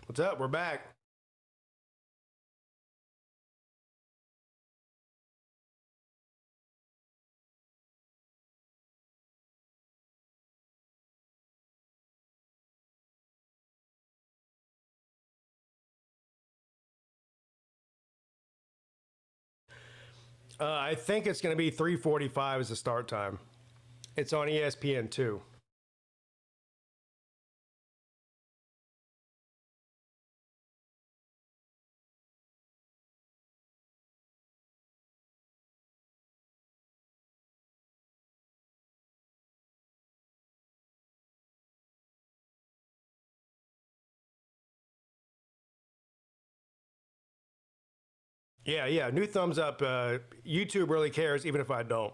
What's up? We're back. I think it's going to be 3:45 as the start time. It's on ESPN 2. Yeah. New thumbs up. YouTube really cares, even if I don't.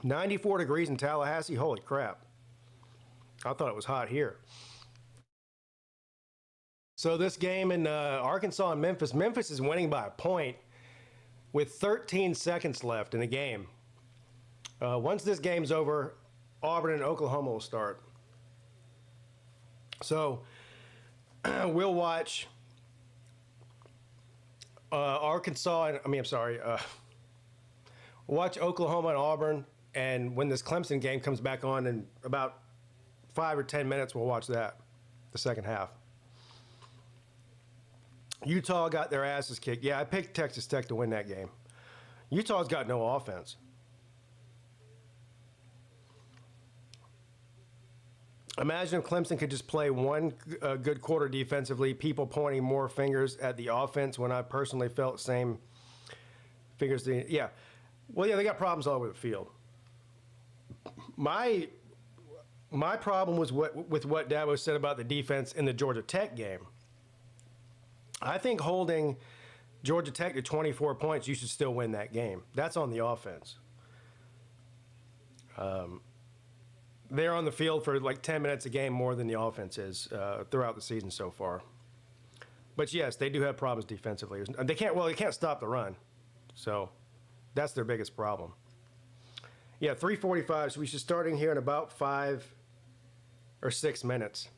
94 degrees in Tallahassee. Holy crap. I thought it was hot here. So this game in Arkansas and Memphis. Memphis is winning by a point with 13 seconds left in the game. Once this game's over, Auburn and Oklahoma will start. So we'll watch watch Oklahoma and Auburn, and when this Clemson game comes back on in about 5 or 10 minutes, we'll watch that, the second half. Utah got their asses kicked. Yeah, I picked Texas Tech to win that game. Utah's got no offense. Imagine if Clemson could just play one good quarter defensively, people pointing more fingers at the offense when I personally felt same fingers. Yeah. Well, yeah, they got problems all over the field. My problem was with what Dabo said about the defense in the Georgia Tech game. I think holding Georgia Tech to 24 points, you should still win that game. That's on the offense. They're on the field for like 10 minutes a game more than the offense is throughout the season so far. But yes, they do have problems defensively. They can't stop the run. So that's their biggest problem. Yeah, 3:45, so we should start in here in about 5 or 6 minutes.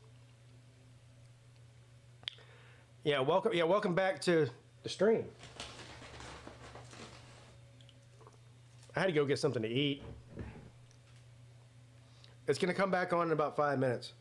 Welcome back to the stream. I had to go get something to eat. It's going to come back on in about 5 minutes.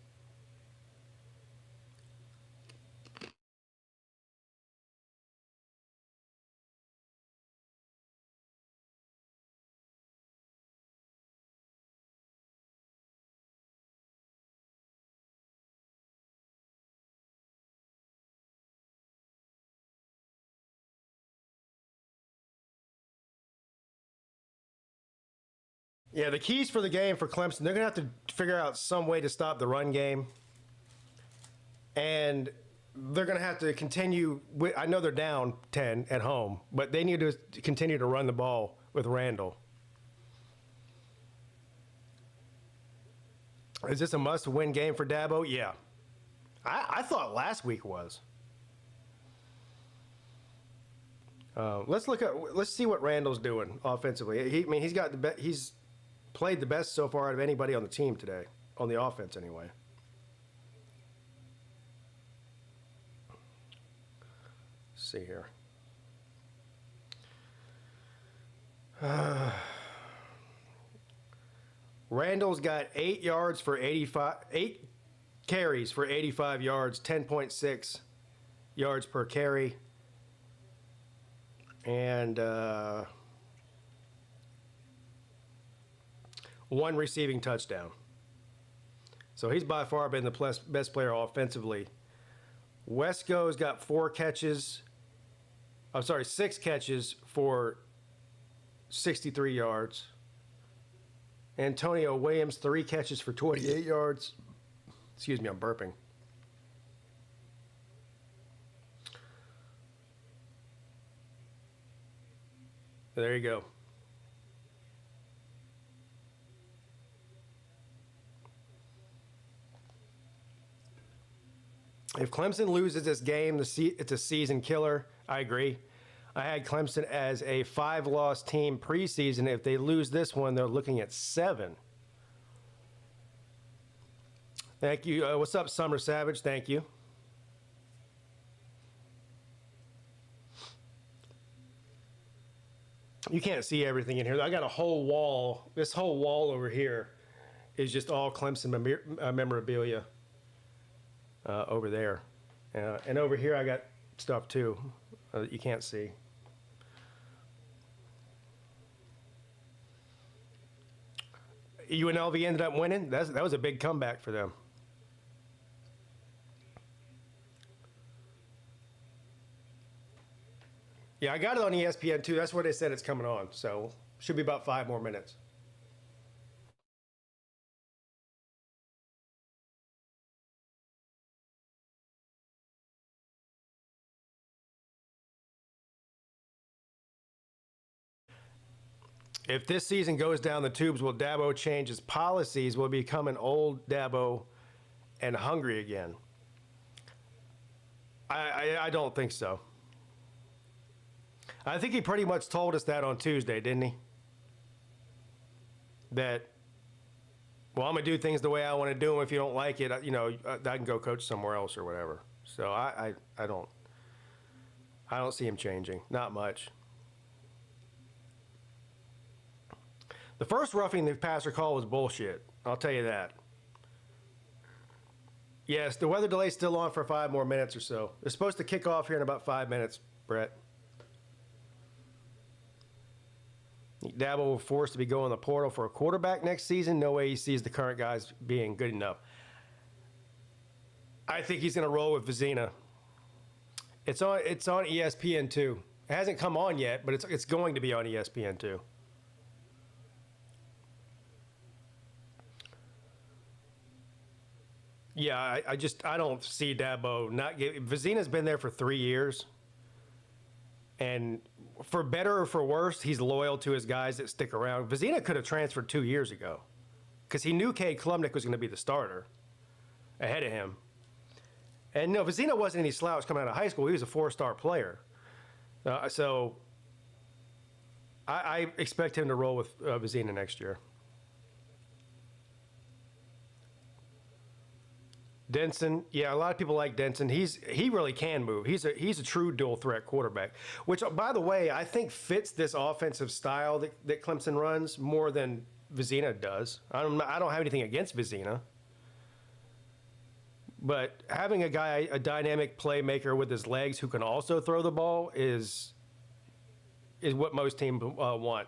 Yeah, the keys for the game for Clemson, they're going to have to figure out some way to stop the run game. And they're going to have to continue. I know they're down 10 at home, but they need to continue to run the ball with Randall. Is this a must-win game for Dabo? Yeah. I thought last week was. Let's see what Randall's doing offensively. He's played the best so far out of anybody on the team today, on the offense anyway. Let's see here. Randall's got 8 carries for 85 yards, 10.6 yards per carry. And 1 receiving touchdown. So he's by far been the best player offensively. Wesco's got 6 catches for 63 yards. Antonio Williams, 3 catches for 28 yards. Excuse me, I'm burping. There you go. If Clemson loses this game, it's a season killer. I agree. I had Clemson as a 5-loss team preseason. If they lose this one, they're looking at 7. Thank you. What's up, Summer Savage? Thank you. You can't see everything in here. I got a whole wall. This whole wall over here is just all Clemson memorabilia over there. And over here I got stuff too that you can't see. UNLV ended up winning. That was a big comeback for them. Yeah, I got it on ESPN too. That's where they said it's coming on. So should be about 5 more minutes. If this season goes down the tubes, will Dabo change his policies? Will he become an old Dabo and hungry again? I don't think so. I think he pretty much told us that on Tuesday, didn't he? That, well, I'm going to do things the way I want to do them. If you don't like it, you know, I can go coach somewhere else or whatever. So I don't see him changing. Not much. The first roughing the passer call was bullshit. I'll tell you that. Yes, the weather delay's still on for 5 more minutes or so. They're supposed to kick off here in about 5 minutes, Brett. Dabo will force to be going the portal for a quarterback next season. No way he sees the current guys being good enough. I think he's going to roll with Vizina. It's on ESPN too. It hasn't come on yet, but it's going to be on ESPN too. Yeah, I don't see Dabo not getting. Vizina's been there for 3 years, and for better or for worse, he's loyal to his guys that stick around. Vizina could have transferred 2 years ago, because he knew Cade Klubnik was going to be the starter ahead of him. And no, Vizina wasn't any slouch coming out of high school. He was a 4-star player, so I expect him to roll with Vizina next year. Denson, yeah, a lot of people like Denson. He really can move. He's a true dual threat quarterback, which, by the way, I think fits this offensive style that Clemson runs more than Vizina does. I don't have anything against Vizina, but having a guy, a dynamic playmaker with his legs who can also throw the ball is what most teams want.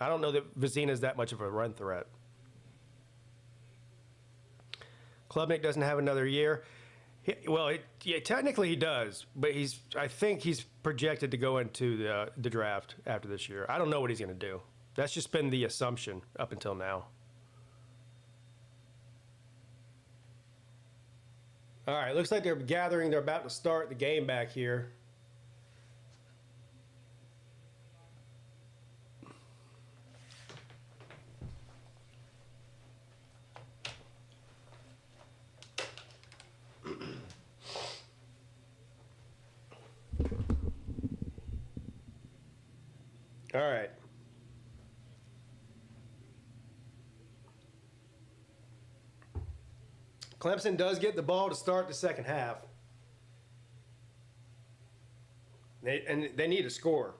I don't know that Vizina is that much of a run threat. Klubnik doesn't have another year. Technically he does, but I think he's projected to go into the draft after this year. I don't know what he's going to do. That's just been the assumption up until now. All right, looks like they're gathering. They're about to start the game back here. All right. Clemson does get the ball to start the second half. They need a score.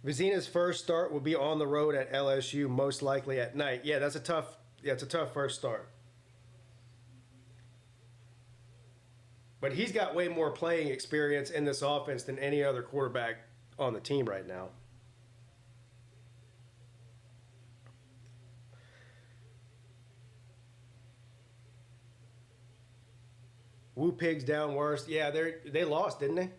Vizina's first start will be on the road at LSU, most likely at night. Yeah, it's a tough first start. But he's got way more playing experience in this offense than any other quarterback on the team right now. Woo Pigs down worse. Yeah, they lost, didn't they?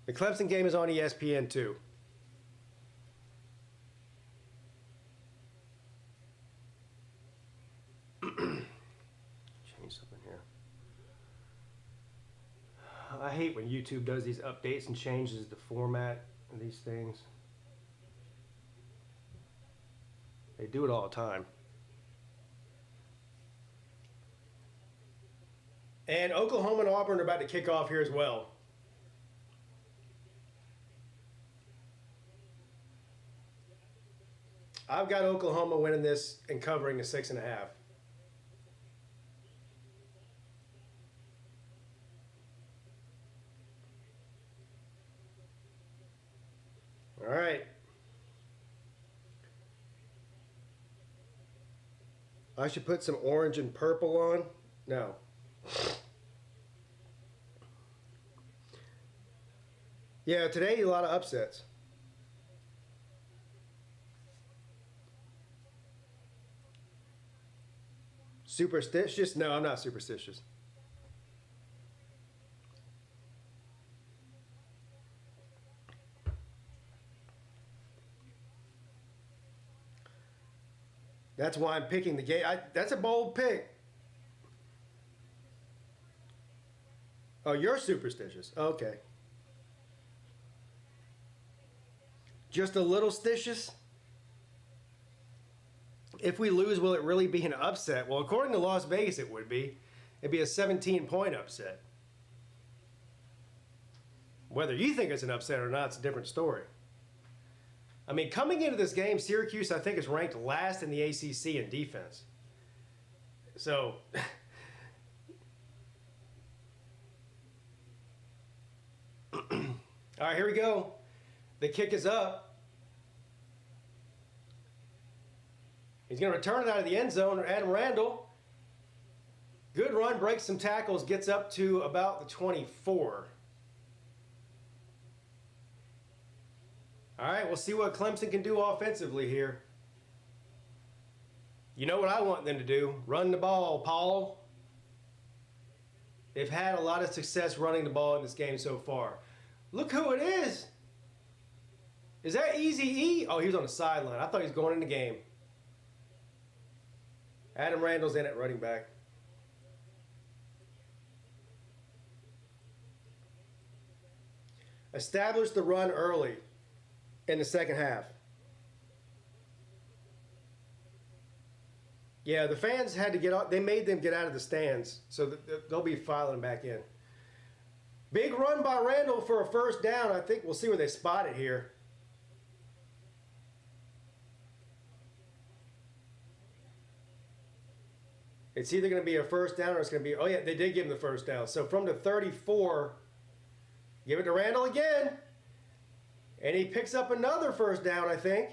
The Clemson game is on ESPN too. Change something here. I hate when YouTube does these updates and changes the format of these things. They do it all the time. And Oklahoma and Auburn are about to kick off here as well. I've got Oklahoma winning this and covering the 6.5. All right. I should put some orange and purple on. No. Yeah, today a lot of upsets. Superstitious? No, I'm not superstitious. That's why I'm picking the game. That's a bold pick. Oh, you're superstitious. Okay. Just a little stitious? If we lose, will it really be an upset? Well, according to Las Vegas, it would be. It'd be a 17-point upset. Whether you think it's an upset or not, it's a different story. I mean, coming into this game, Syracuse, I think, is ranked last in the ACC in defense. So, all right, here we go. The kick is up. He's going to return it out of the end zone. Adam Randall. Good run, breaks some tackles, gets up to about the 24. All right, we'll see what Clemson can do offensively here. You know what I want them to do? Run the ball, Paul. They've had a lot of success running the ball in this game so far. Look who it is. Is that Easy E? Oh, he was on the sideline. I thought he was going in the game. Adam Randall's in at running back. Establish the run early in the second half. Yeah, the fans had to get out. They made them get out of the stands, so they'll be filing back in. Big run by Randall for a first down. I think we'll see where they spot it here. It's either going to be a first down or it's going to be, oh yeah, they did give him the first down. So from the 34, give it to Randall again. And he picks up another first down, I think.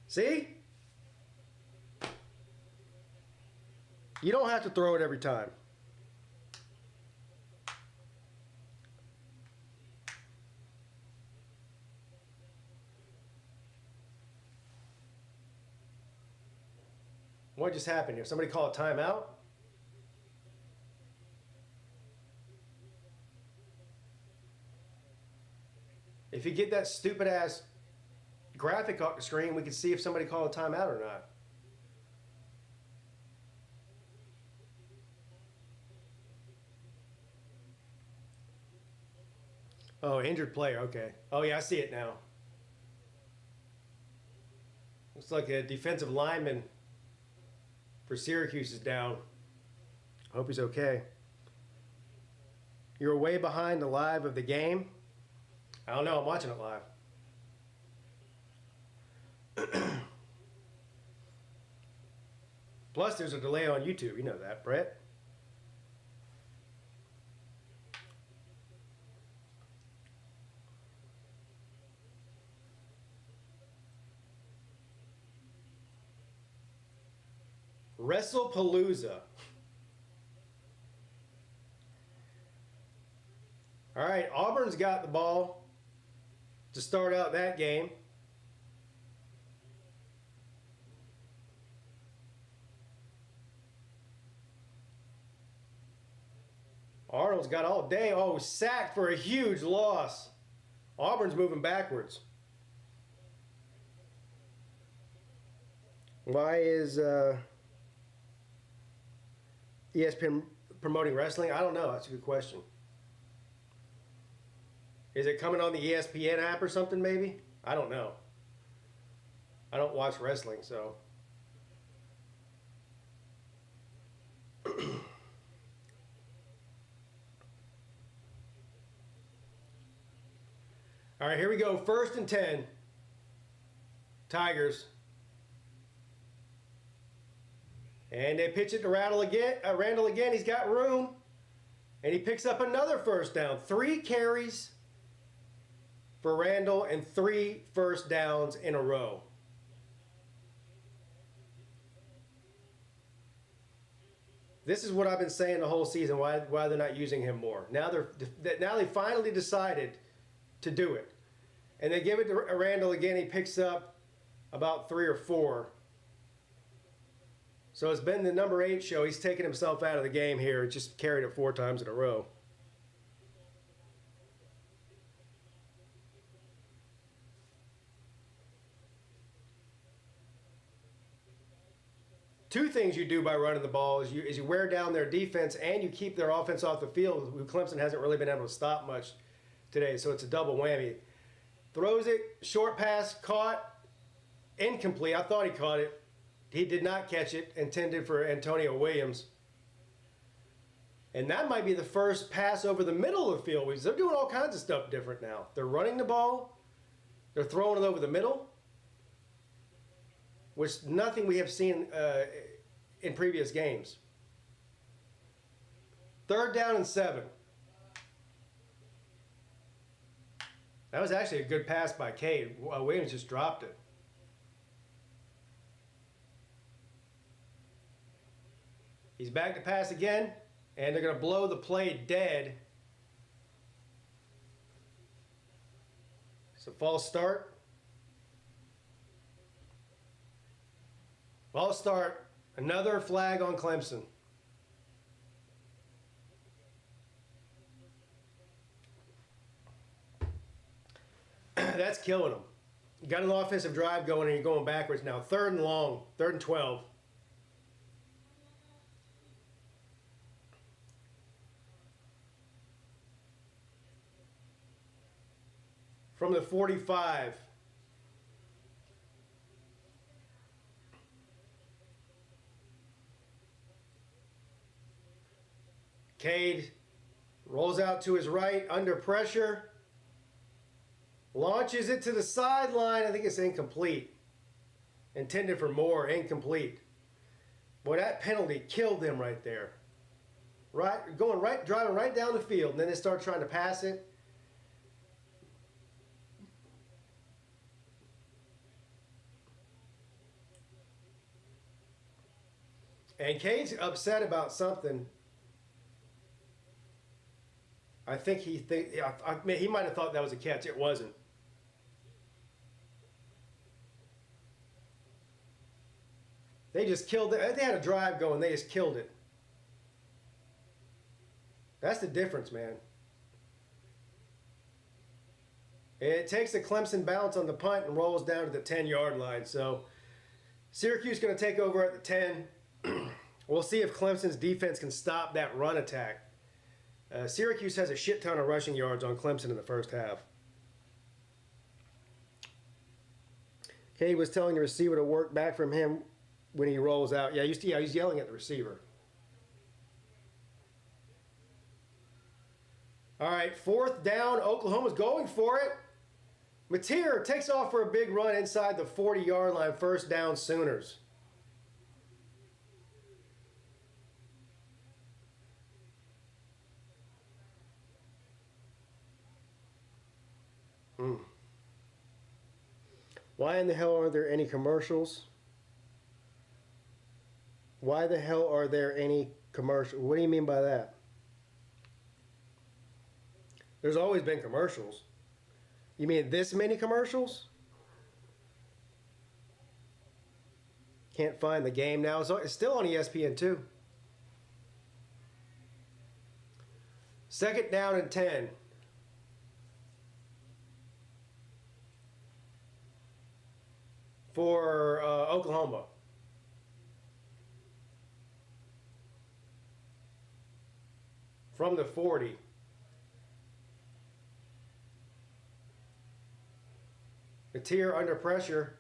See? You don't have to throw it every time. What just happened here? Somebody call a timeout? If you get that stupid ass graphic off the screen, we can see if somebody called a timeout or not. Oh, injured player, okay. Oh yeah, I see it now. Looks like a defensive lineman for Syracuse is down. Hope he's okay. You're way behind the live of the game. I don't know, I'm watching it live. Plus, there's a delay on YouTube. You know that, Brett. WrestlePalooza. All right, Auburn's got the ball to start out that game. Arnold's got all day. Oh, sacked for a huge loss. Auburn's moving backwards. Why is ESPN promoting wrestling? I don't know. That's a good question. Is it coming on the ESPN app or something maybe? I don't know. I don't watch wrestling, so. All right, here we go. 1st and 10. Tigers. And they pitch it to Randall again. He's got room. And he picks up another first down. 3 carries for Randall and 3 first downs in a row. This is what I've been saying the whole season, why they're not using him more. Now they finally decided to do it. And they give it to Randall again. He picks up about 3 or 4. So it's been the number 8 show. He's taken himself out of the game here. Just carried it 4 times in a row. Two things you do by running the ball is you wear down their defense and you keep their offense off the field. Clemson hasn't really been able to stop much today, so it's a double whammy. Throws it, short pass, caught, incomplete. I thought he caught it. He did not catch it, intended for Antonio Williams. And that might be the first pass over the middle of the field. They're doing all kinds of stuff different now. They're running the ball. They're throwing it over the middle, which nothing we have seen in previous games. 3rd down and 7. That was actually a good pass by Cade. Williams just dropped it. He's back to pass again, and they're going to blow the play dead. It's a false start. False start. Another flag on Clemson. That's killing them. You got an offensive drive going, and you're going backwards now. 3rd and long. 3rd and 12. From the 45. Cade rolls out to his right under pressure. Launches it to the sideline. I think it's incomplete. Intended for more, incomplete. Boy, that penalty killed them right there. Driving right down the field, and then they start trying to pass it. And Cade's upset about something. I think he might have thought that was a catch. It wasn't. They just killed it. They had a drive going. They just killed it. That's the difference, man. It takes a Clemson bounce on the punt and rolls down to the 10-yard line. So Syracuse going to take over at the 10. We'll see if Clemson's defense can stop that run attack. Syracuse has a shit ton of rushing yards on Clemson in the first half. Cade was telling the receiver to work back from him when he rolls out. Yeah, he's yelling at the receiver. All right, 4th down. Oklahoma's going for it. Mateer takes off for a big run inside the 40-yard line. 1st down, Sooners. Why in the hell are there any commercials? Why the hell are there any commercials? What do you mean by that? There's always been commercials. You mean this many commercials? Can't find the game now. It's still on ESPN2. 2nd down and 10. For Oklahoma. From the 40. Mateer under pressure.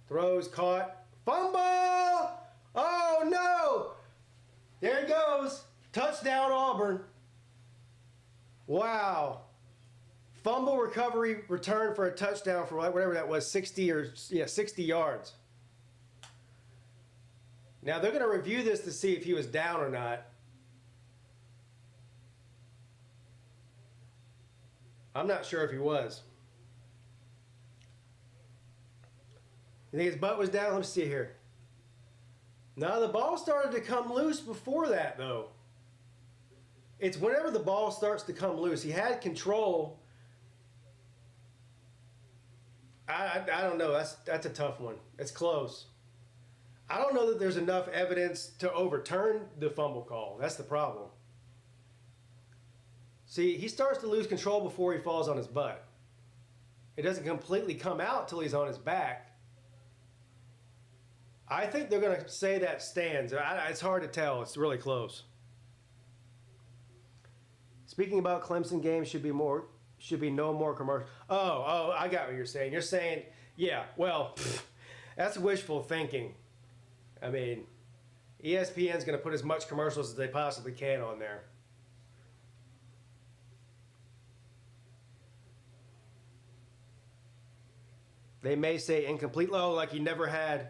Throws, caught. Fumble! Oh no! There he goes. Touchdown Auburn. Wow. Fumble recovery return for a touchdown for whatever that was, 60 yards. Now they're going to review this to see if he was down or not. I'm not sure if he was. You think his butt was down? Let me see here. No, the ball started to come loose before that, though. It's whenever the ball starts to come loose. He had control. I don't know. That's a tough one. It's close. I don't know that there's enough evidence to overturn the fumble call. That's the problem. See, he starts to lose control before he falls on his butt. It doesn't completely come out till he's on his back. I think they're going to say that stands. It's hard to tell. It's really close. Speaking about Clemson games, should be no more commercial. Oh, I got what you're saying. You're saying, yeah, well, that's wishful thinking. I mean, ESPN's going to put as much commercials as they possibly can on there. They may say incomplete, like he never had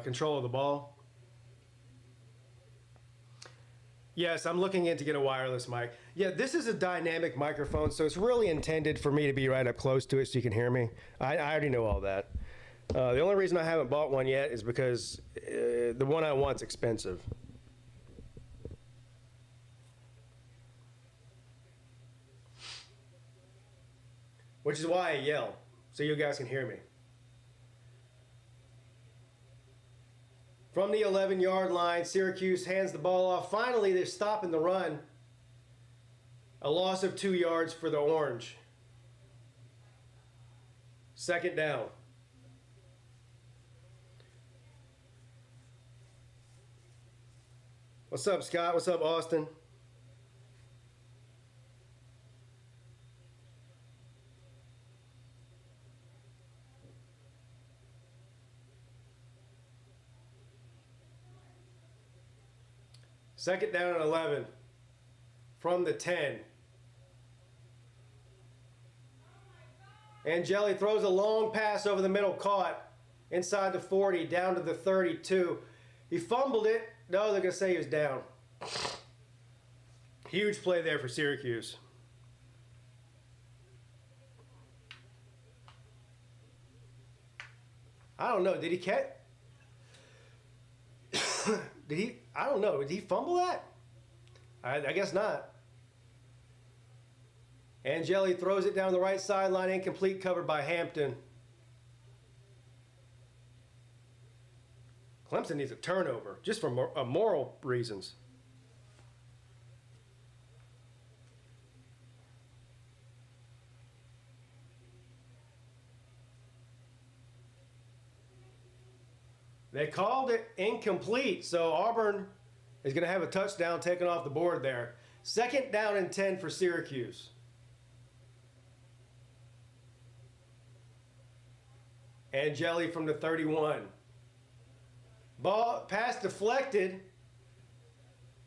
control of the ball. Yes, I'm looking in to get a wireless mic. Yeah, this is a dynamic microphone, so it's really intended for me to be right up close to it so you can hear me. I already know all that. The only reason I haven't bought one yet is because the one I want's expensive. Which is why I yell, so you guys can hear me. From the 11-yard line, Syracuse hands the ball off. Finally, they're stopping the run. A loss of 2 yards for the Orange. Second down. What's up, Scott? What's up, Austin? Second down and 11 from the 10. Angeli throws a long pass over the middle, caught inside the 40, down to the 32. He fumbled it. No, they're going to say he was down. Huge play there for Syracuse. I don't know. Did he catch? I don't know. Did he fumble that? I guess not. Angeli throws it down the right sideline, incomplete, covered by Hampton. Clemson needs a turnover, just for moral reasons. They called it incomplete, so Auburn is going to have a touchdown taken off the board there. Second down and 10 for Syracuse. Angeli from the 31. Pass deflected,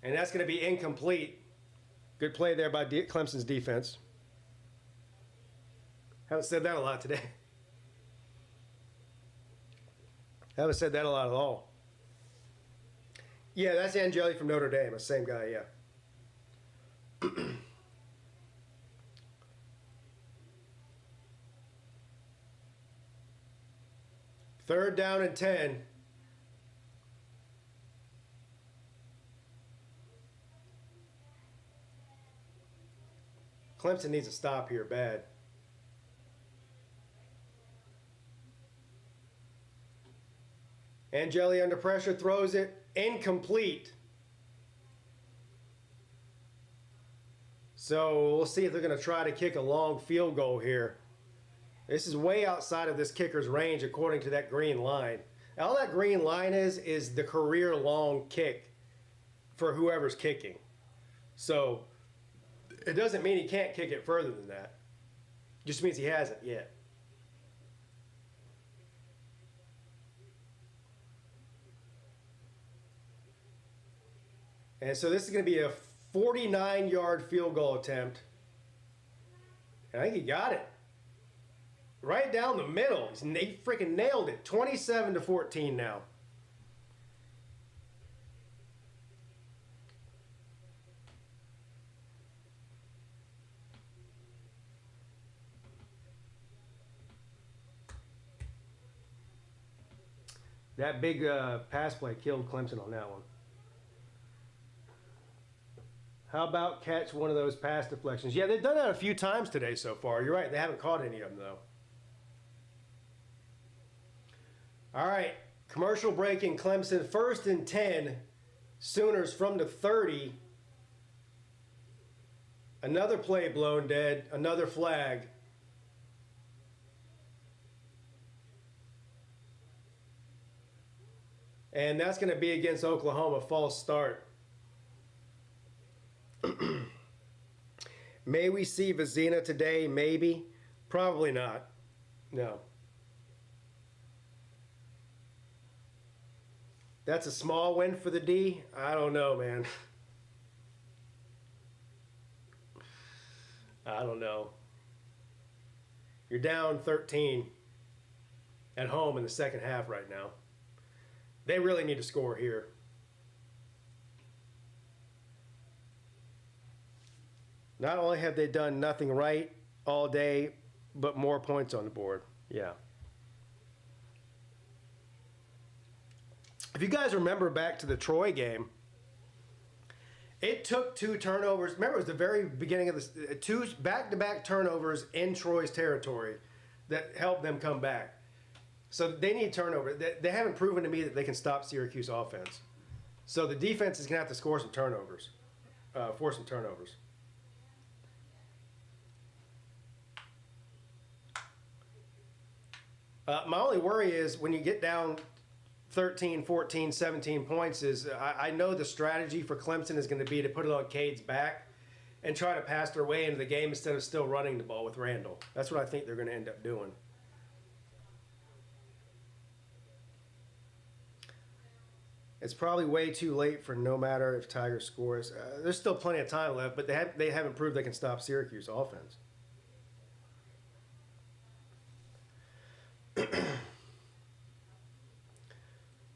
and that's going to be incomplete. Good play there by Clemson's defense. Haven't said that a lot today. Haven't said that a lot at all. Yeah, that's Angeli from Notre Dame. The same guy, yeah. Third down and 10. Clemson needs a stop here bad. Angeli under pressure, throws it incomplete. So we'll see if they're going to try to kick a long field goal here. This is way outside of this kicker's range according to that green line. All that green line is the career long kick for whoever's kicking. So it doesn't mean he can't kick it further than that. It just means he hasn't yet. And so this is going to be a 49-yard field goal attempt. I think he got it. Right down the middle. He freaking nailed it. 27-14 now. That big pass play killed Clemson on that one. How about catch one of those pass deflections? Yeah, they've done that a few times today so far. You're right. They haven't caught any of them, though. All right. Commercial break in Clemson. 1st and 10. Sooners from the 30. Another play blown dead. Another flag. And that's going to be against Oklahoma. False start. May we see Vizina today? Maybe. Probably not. No. That's a small win for the D? I don't know, man. I don't know. You're down 13 at home in the second half right now. They really need to score here. Not only have they done nothing right all day, but more points on the board. Yeah. If you guys remember back to the Troy game, it took 2 turnovers. Remember, it was the very beginning of the 2 back-to-back turnovers in Troy's territory that helped them come back. So they need turnover. They haven't proven to me that they can stop Syracuse offense. So the defense is going to have to score some turnovers, force some turnovers. My only worry is when you get down 13, 14, 17 points is I know the strategy for Clemson is going to be to put it on Cade's back and try to pass their way into the game instead of still running the ball with Randall. That's what I think they're going to end up doing. It's probably way too late for no matter if Tigers scores. There's still plenty of time left, but they haven't proved they can stop Syracuse offense.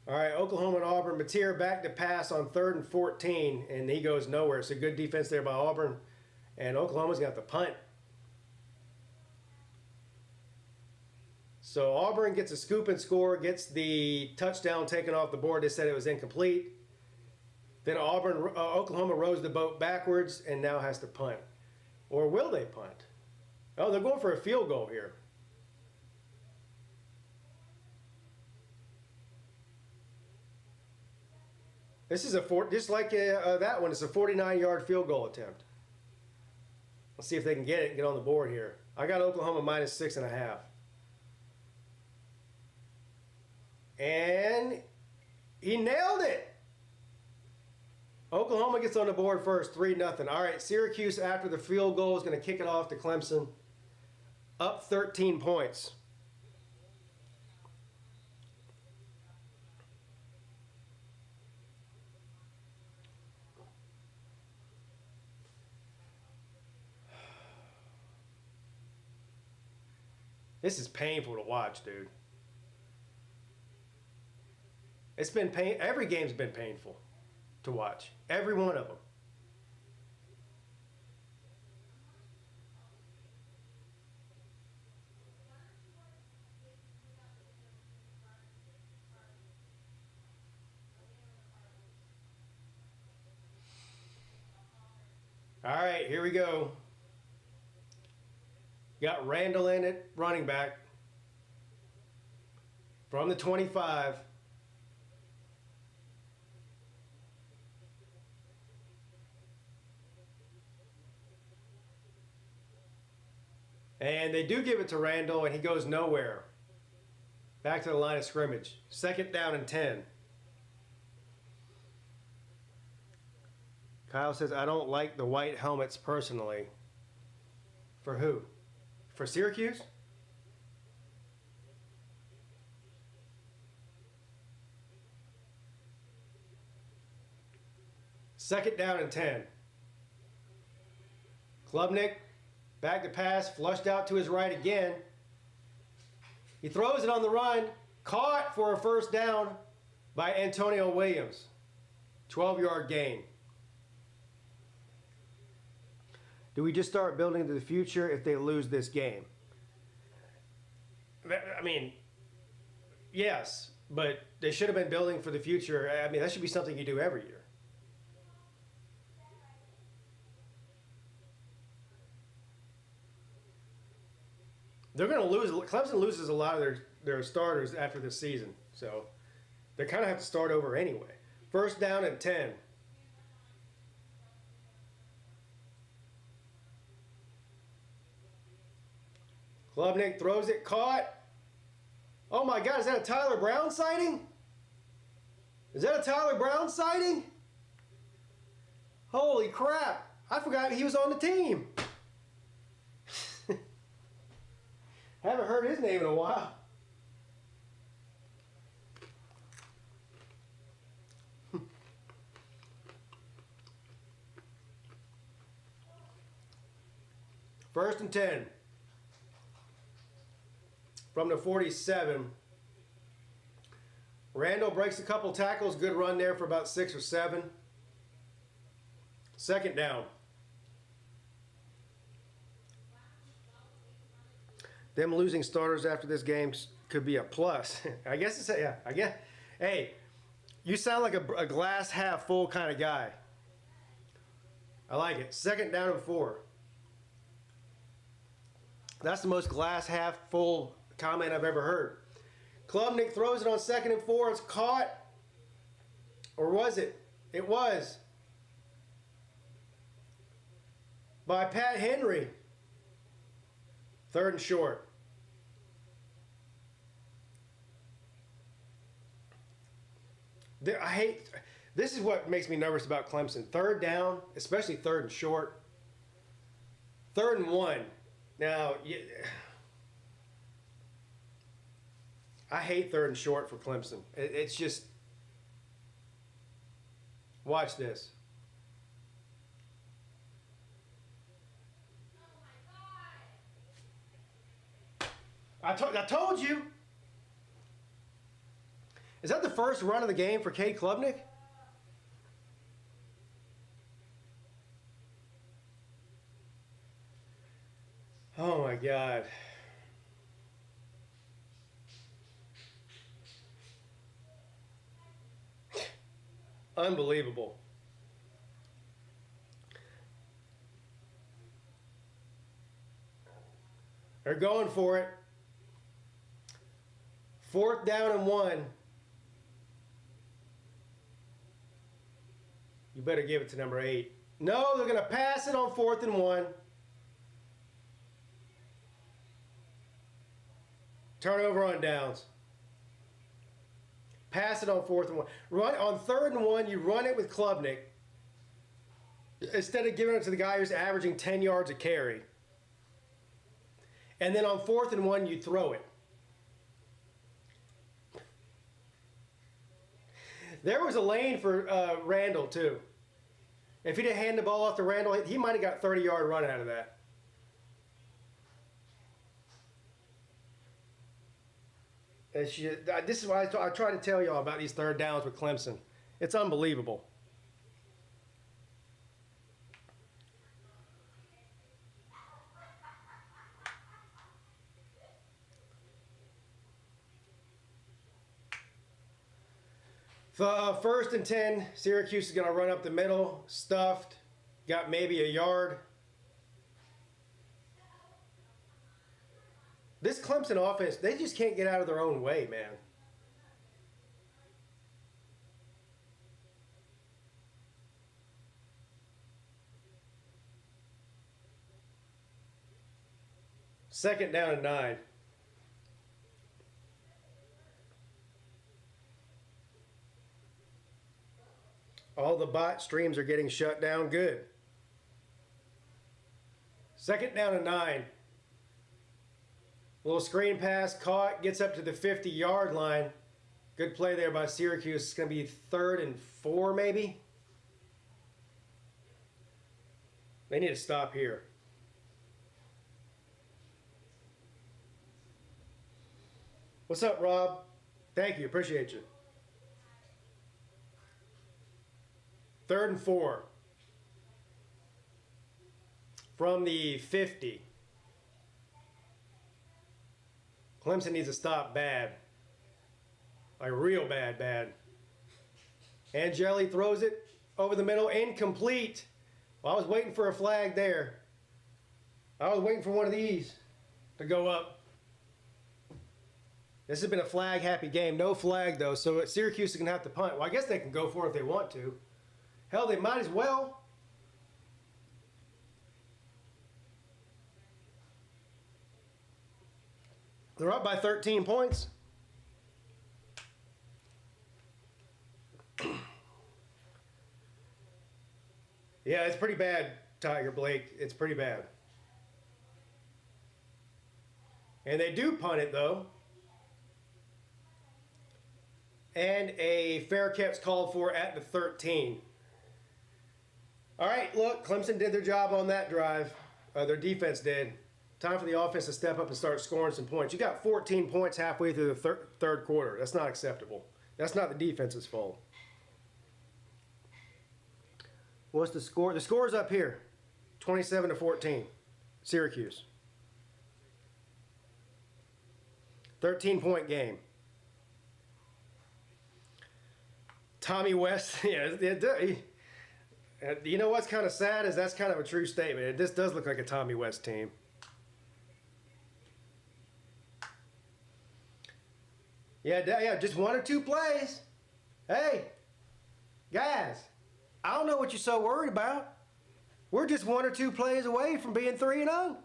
All right, Oklahoma and Auburn. Mateer back to pass on 3rd and 14, and he goes nowhere. It's a good defense there by Auburn, and Oklahoma's got the punt. So Auburn gets a scoop and score, gets the touchdown taken off the board. They said it was incomplete. Then Oklahoma rows the boat backwards and now has to punt. Or will they punt? Oh, they're going for a field goal here. This is just like that one. It's a 49-yard field goal attempt. Let's see if they can get it and get on the board here. I got Oklahoma minus 6.5. And he nailed it. Oklahoma gets on the board first, 3-0. All right, Syracuse after the field goal is going to kick it off to Clemson. Up 13 points. This is painful to watch, dude. It's been every game's been painful to watch. Every one of them. All right, here we go. Got Randall in it, running back. From the 25. And they do give it to Randall, and he goes nowhere. Back to the line of scrimmage. 2nd down and 10. Kyle says, I don't like the white helmets personally. For who? For Syracuse? Second down and 10. Klubnik Back to pass, flushed out to his right again. He throws it on the run. Caught for a first down by Antonio Williams. 12-yard gain. Do we just start building to the future if they lose this game? I mean, yes, but they should have been building for the future. I mean, that should be something you do every year. They're going to lose. Clemson loses a lot of their starters after this season, so they kind of have to start over anyway. First down and 10. Klubnik throws it, caught. Oh my God, is that a Tyler Brown sighting? Is that a Tyler Brown sighting? Holy crap, I forgot he was on the team. Haven't heard his name in a while. First and 10. From the 47. Randall breaks a couple tackles. Good run there for about 6 or 7. Second down. Them losing starters after this game could be a plus. I guess it's yeah. I guess. Hey, you sound like a glass half full kind of guy. I like it. Second down and 4. That's the most glass half full comment I've ever heard. Klubnik throws it on 2nd and 4. It's caught. Or was it? It was. By Pat Henry. 3rd and short. This is what makes me nervous about Clemson. 3rd down, especially 3rd and short. 3rd and 1. Now, I hate 3rd and short for Clemson. It's just, watch this. I told you. Is that the first run of the game for Cade Klubnik? Oh my God. Unbelievable. They're going for it. 4th down and 1. You better give it to number 8. No, they're going to pass it on 4th and 1. Turnover on downs. Pass it on 4th and 1. Run on 3rd and 1, you run it with Klubnik. Instead of giving it to the guy who's averaging 10 yards a carry. And then on 4th and 1, you throw it. There was a lane for Randall, too. If he didn't hand the ball off to Randall, he might have got a 30-yard run out of that. This is why I try to tell y'all about these 3rd downs with Clemson. It's unbelievable. First and 10, Syracuse is going to run up the middle, stuffed, got maybe a yard. This Clemson offense, they just can't get out of their own way, man. Second down and 9. All the bot streams are getting shut down. Good. Second down and 9. Little screen pass, caught, gets up to the 50-yard line. Good play there by Syracuse. It's going to be 3rd and 4 maybe. They need to stop here. What's up, Rob? Thank you. Appreciate you. 3rd and 4. From the 50. Clemson needs to stop bad. Like real bad. Angeli throws it over the middle. Incomplete. Well, I was waiting for a flag there. I was waiting for one of these to go up. This has been a flag-happy game. No flag, though, so Syracuse is going to have to punt. Well, I guess they can go for it if they want to. Hell, they might as well. They're up by 13 points. Yeah, it's pretty bad, Tiger Blake. It's pretty bad. And they do punt it, though. And a fair catch called for at the 13. All right, look, Clemson did their job on that drive. Their defense did. Time for the offense to step up and start scoring some points. You got 14 points halfway through the third quarter. That's not acceptable. That's not the defense's fault. What's the score? The score's up here. 27-14. Syracuse. 13-point game. Tommy West, yeah, you know what's kind of sad is that's kind of a true statement. This does look like a Tommy West team. Yeah, just 1 or 2 plays. Hey, guys, I don't know what you're so worried about. We're just 1 or 2 plays away from being 3-0.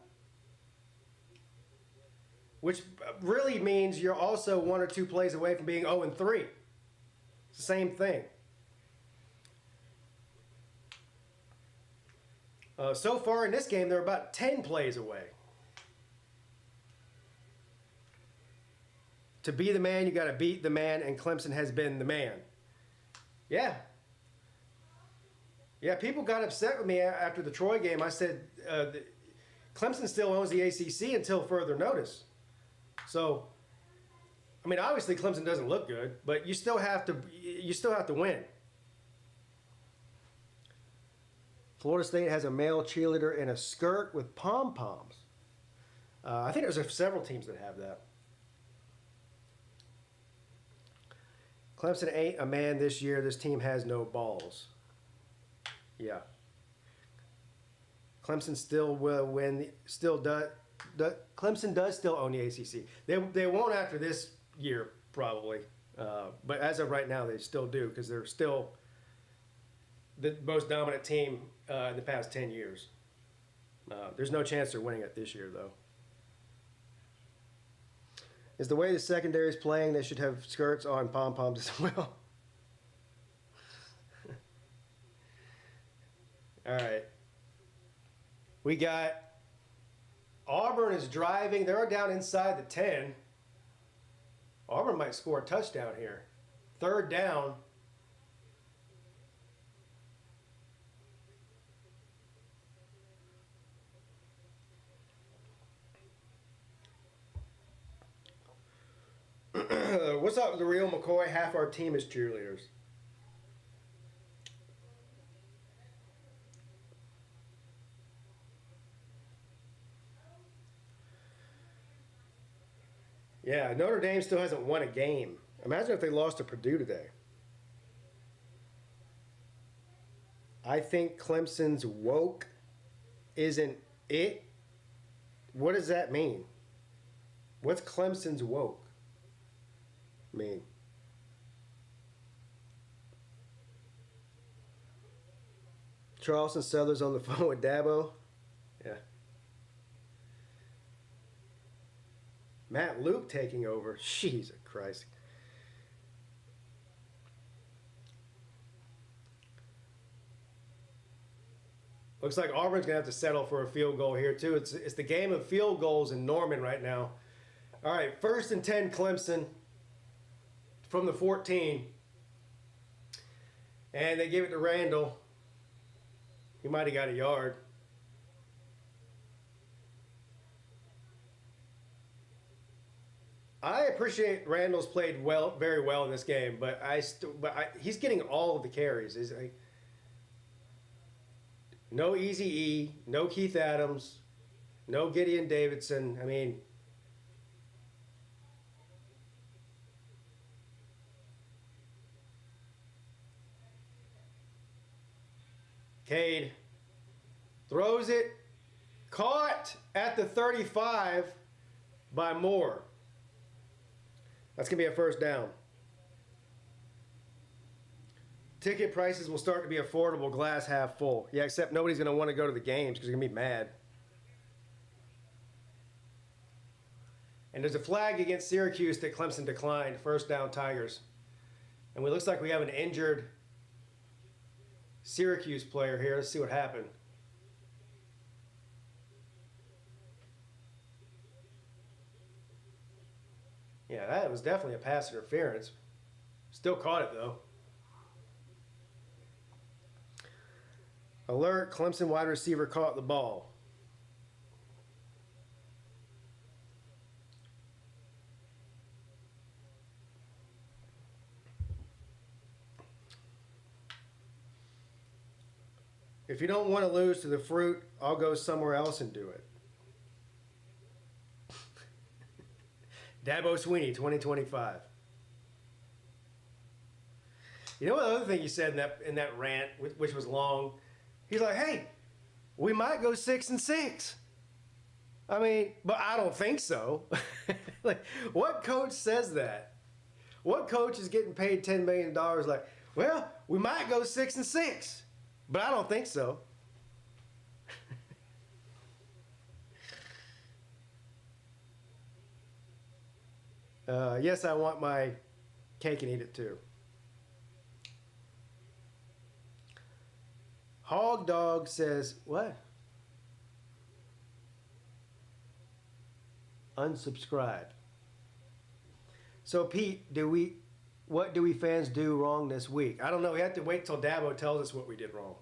Which really means you're also 1 or 2 plays away from being 0-3. It's the same thing. So far in this game, they're about 10 plays away. To be the man, you got to beat the man, and Clemson has been the man. Yeah. Yeah, people got upset with me after the Troy game. I said Clemson still owns the ACC until further notice. So, I mean, obviously Clemson doesn't look good, but you still have to win. Florida State has a male cheerleader in a skirt with pom-poms. I think there's several teams that have that. Clemson ain't a man this year. This team has no balls. Yeah. Clemson still will win. Clemson does still own the ACC. They won't after this year probably, but as of right now they still do because they're still the most dominant team in the past 10 years. There's no chance they're winning it this year though. Is the way the secondary is playing, they should have skirts on pom-poms as well. All right. We got Auburn is driving. They're down inside the 10. Auburn might score a touchdown here. 3rd down. What's up with the real McCoy? Half our team is cheerleaders. Yeah, Notre Dame still hasn't won a game. Imagine if they lost to Purdue today. I think Clemson's woke isn't it. What does that mean? What's Clemson's woke mean? Charleston Southern's on the phone with Dabo. Yeah. Matt Luke taking over. Jesus Christ. Looks like Auburn's going to have to settle for a field goal here, too. It's the game of field goals in Norman right now. All right, 1st and 10 Clemson from the 14. And they give it to Randall. He might have got a yard. I appreciate Randall's played very well in this game, but he's getting all of the carries. He's like, no Easy E, no Keith Adams, no Gideon Davidson. I mean, Cade throws it, caught at the 35 by Moore. That's going to be a first down. Ticket prices will start to be affordable, glass half full. Yeah, except nobody's going to want to go to the games because they're going to be mad. And there's a flag against Syracuse that Clemson declined. First down, Tigers. And it looks like we have an injured Syracuse player here. Let's see what happened. Yeah, that was definitely a pass interference. Still caught it, though. Alert, Clemson wide receiver caught the ball. If you don't want to lose to the fruit, I'll go somewhere else and do it. Dabo Sweeney, 2025. You know what other thing he said in that rant, which was long? He's like, hey, we might go 6-6. I mean, but I don't think so. Like, what coach says that? What coach is getting paid $10 million like, well, we might go 6-6, but I don't think so. Yes, I want my cake and eat it too. Hog Dog says, what? Unsubscribe. So Pete, what do we fans do wrong this week? I don't know. We have to wait till Dabo tells us what we did wrong.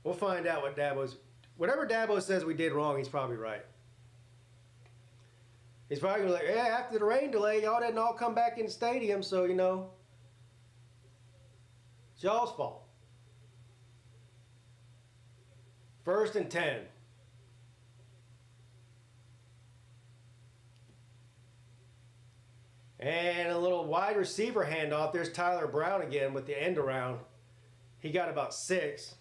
We'll find out whatever Dabo says we did wrong, he's probably right. He's probably going to be like, yeah, after the rain delay, y'all didn't all come back in the stadium, so, it's y'all's fault. 1st and 10. And a little wide receiver handoff. There's Tyler Brown again with the end around. He got about 6.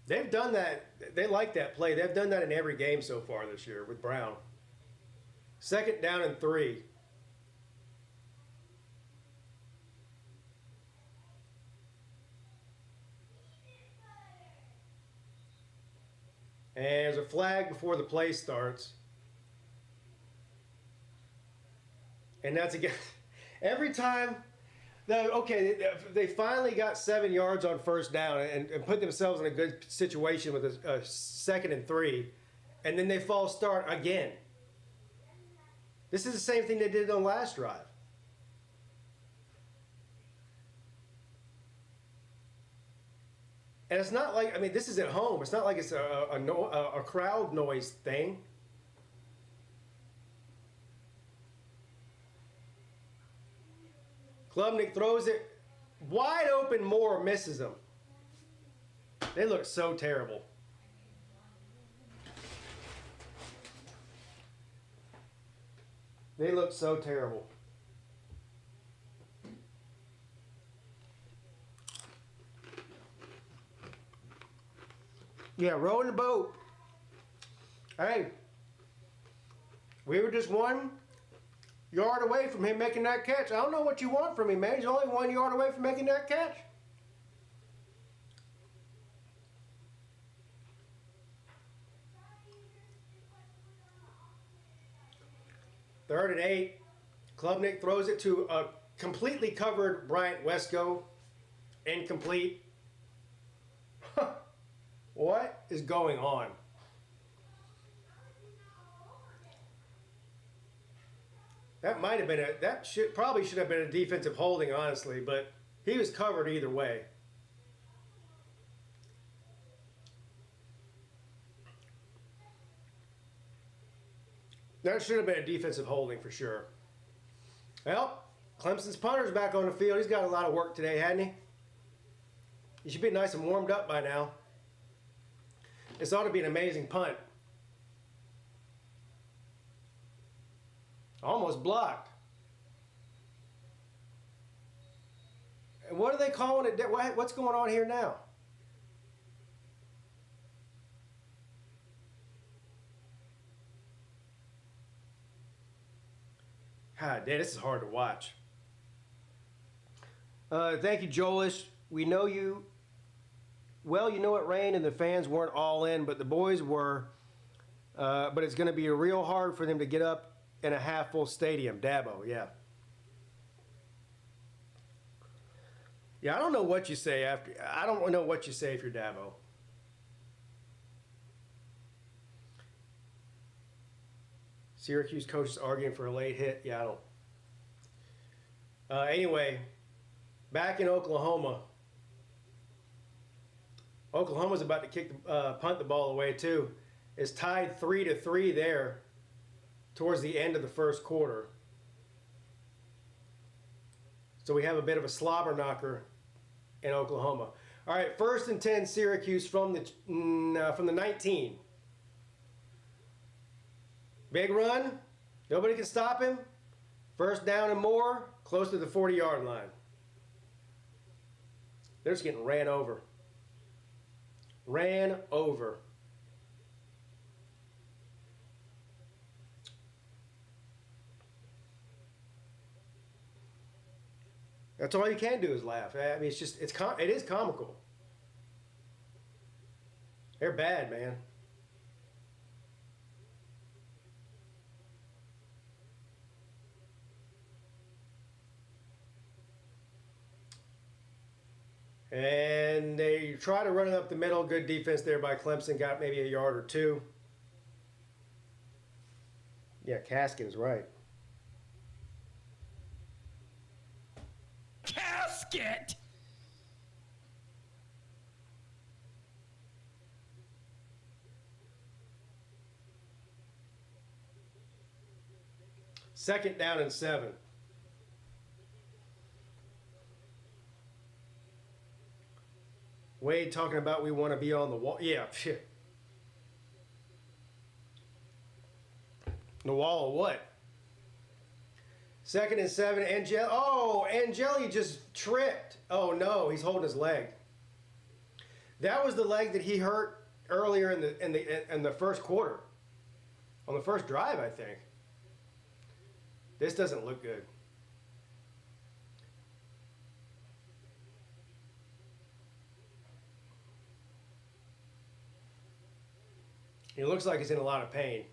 They've done that. They like that play. They've done that in every game so far this year with Brown. 2nd down and 3. And there's a flag before the play starts. And that's again, every time, they finally got 7 yards on 1st down and put themselves in a good situation with a 2nd and 3. And then they false start again. This is the same thing they did on last drive. And it's not like, this is at home. It's not like it's a crowd noise thing. Klubnik throws it wide open. Moore misses him. They look so terrible. They look so terrible. Yeah, rowing the boat. Hey, we were just 1 yard away from him making that catch. I don't know what you want from him, man. He's only 1 yard away from making that catch. Third and 8. Klubnik throws it to a completely covered Bryant Wesco. Incomplete. What is going on? That might have been probably should have been a defensive holding, honestly, but he was covered either way. That should have been a defensive holding for sure. Well, Clemson's punter's back on the field. He's got a lot of work today, hadn't he? He should be nice and warmed up by now. This ought to be an amazing punt. Almost blocked. And what are they calling it? What's going on here now? God, damn, this is hard to watch. Thank you, Joelish. We know you. Well, you know it rained and the fans weren't all in, but the boys were. But it's going to be real hard for them to get up in a half-full stadium. Dabo, yeah. Yeah, I don't know what you say after. I don't know what you say if you're Dabo. Syracuse coaches arguing for a late hit. Yeah, I don't. Anyway, back in Oklahoma. Oklahoma's about to punt the ball away too. It's tied 3-3 there towards the end of the first quarter. So we have a bit of a slobber knocker in Oklahoma. All right, 1st and 10 Syracuse from the 19. Big run. Nobody can stop him. 1st down and more, close to the 40-yard line. They're just getting ran over. Ran over. That's all you can do is laugh. I mean, it is comical. They're bad, man. And they try to run it up the middle. Good defense there by Clemson. Got maybe a yard or two. Yeah, Caskin's right. Casket! Second down and 7. Wade talking about we want to be on the wall. Yeah, shit. The wall of what? 2nd and 7. Angeli just tripped. Oh no, he's holding his leg. That was the leg that he hurt earlier in the first quarter. On the first drive, I think. This doesn't look good. He looks like he's in a lot of pain.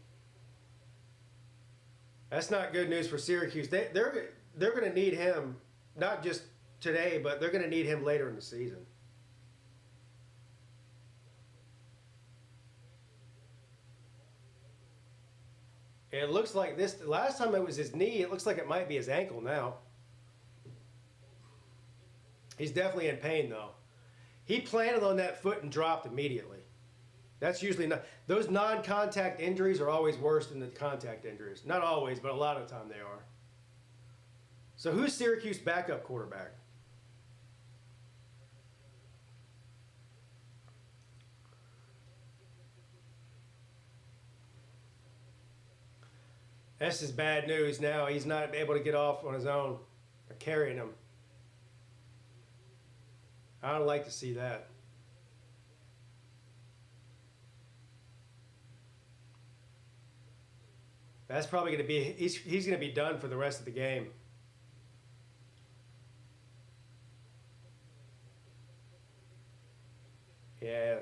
That's not good news for Syracuse. They're going to need him, not just today, but they're going to need him later in the season. It looks like this. Last time it was his knee. It looks like it might be his ankle now. He's definitely in pain, though. He planted on that foot and dropped immediately. That's usually not. Those non-contact injuries are always worse than the contact injuries. Not always, but a lot of the time they are. So who's Syracuse backup quarterback? This is bad news now. He's not able to get off on his own. They're carrying him. I don't like to see that. That's probably going to be, he's going to be done for the rest of the game. Yeah.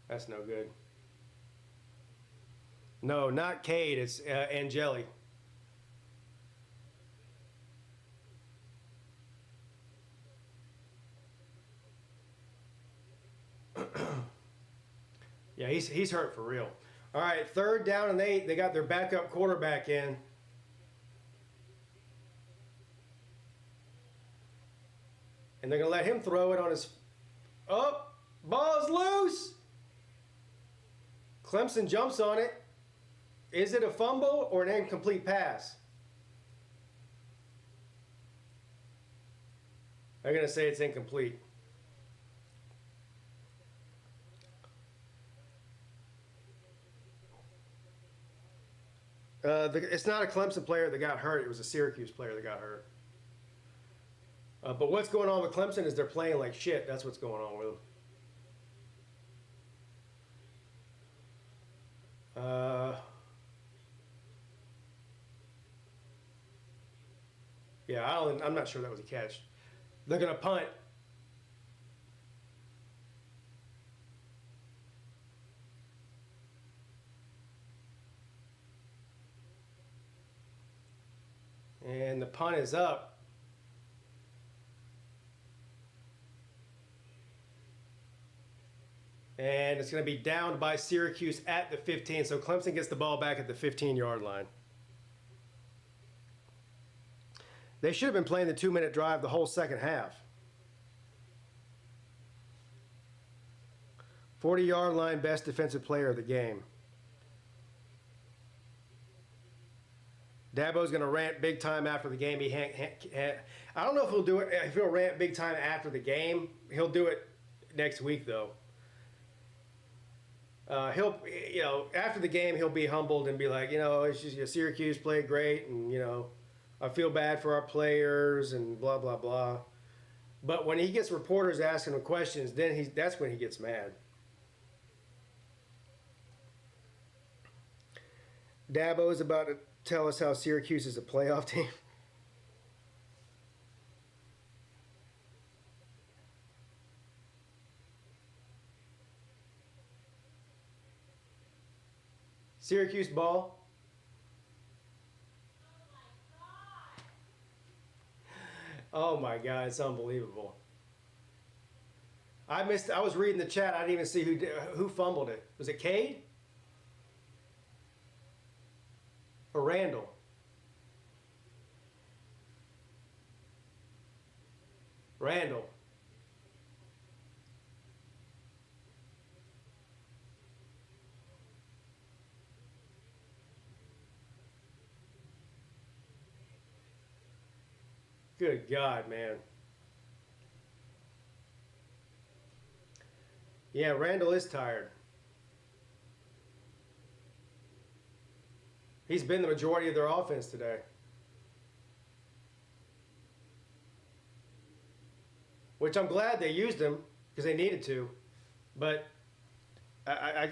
That's no good. No, not Cade. It's Angeli. Yeah, he's hurt for real. All right, 3rd down and 8. They got their backup quarterback in. And they're going to let him throw it on his... Oh, ball's loose! Clemson jumps on it. Is it a fumble or an incomplete pass? I'm going to say it's incomplete. It's not a Clemson player that got hurt. It was a Syracuse player that got hurt. But what's going on with Clemson is they're playing like shit. That's what's going on with them. Yeah, I'm not sure that was a catch. They're going to punt. And the punt is up. And it's going to be downed by Syracuse at the 15. So Clemson gets the ball back at the 15-yard line. They should have been playing the 2-minute drive the whole second half. 40-yard line, best defensive player of the game. Dabo's going to rant big time after the game. I don't know if he'll do it. If he'll rant big time after the game, he'll do it next week though. After the game, he'll be humbled and be like, it's just Syracuse played great, and I feel bad for our players and blah blah blah. But when he gets reporters asking him questions, that's when he gets mad. Dabo is about to tell us how Syracuse is a playoff team. Syracuse ball. Oh my God, it's unbelievable. I was reading the chat. I didn't even see who fumbled it. Was it Cade? Or Randall? Randall. Good God, man. Yeah, Randall is tired. He's been the majority of their offense today. Which I'm glad they used him because they needed to. But can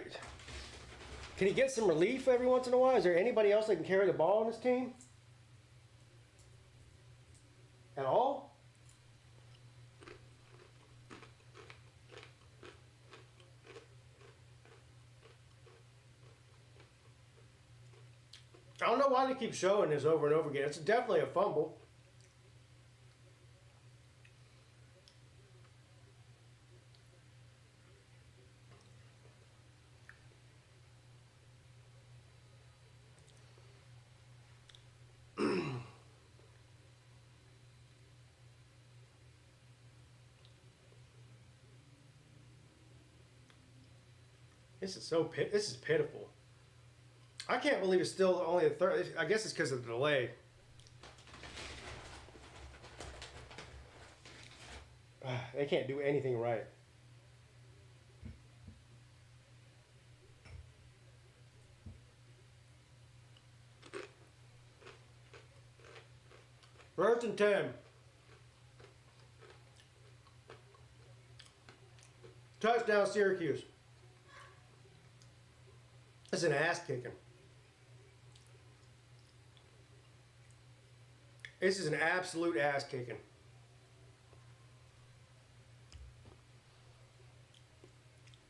he get some relief every once in a while? Is there anybody else that can carry the ball on this team? At all? I don't know why they keep showing this over and over again. It's definitely a fumble. This is pitiful. I can't believe it's still only a third. I guess it's because of the delay. They can't do anything right. First and 10. Touchdown, Syracuse. That's an ass kicking. This is an absolute ass kicking.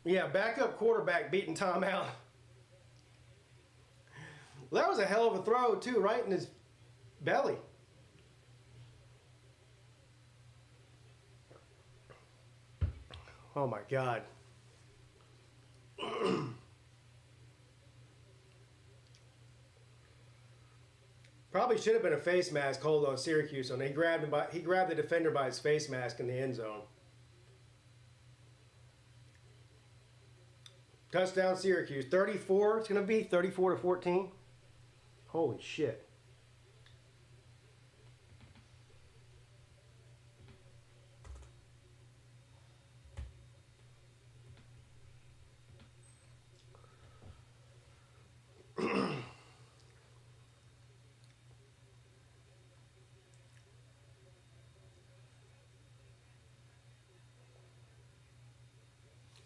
Yeah, backup quarterback beating Tom Allen. That was a hell of a throw, too, right in his belly. Oh, my God. Probably should have been a face mask hold on Syracuse, and he grabbed the defender by his face mask in the end zone. Touchdown Syracuse. 34, it's going to be 34-14. Holy shit.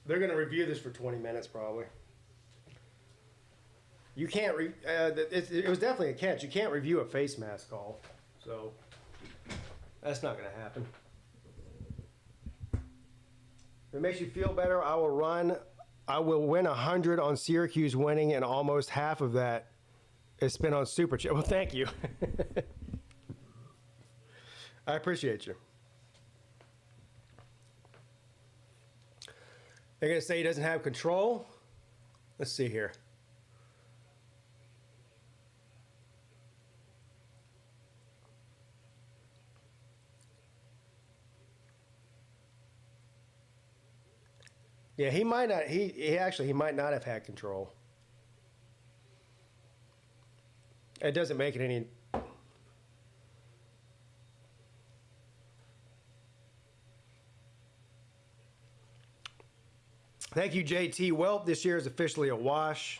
They're going to review this for 20 minutes probably. You can't, it was definitely a catch. You can't review a face mask call. So that's not going to happen. If it makes you feel better, I will win 100 on Syracuse winning, and almost half of that is spent on Super Chat. Well, thank you. I appreciate you. They're going to say he doesn't have control. Let's see here. Yeah, he might not. He might not have had control. It doesn't make it any. Thank you, JT. Welp, this year is officially a wash.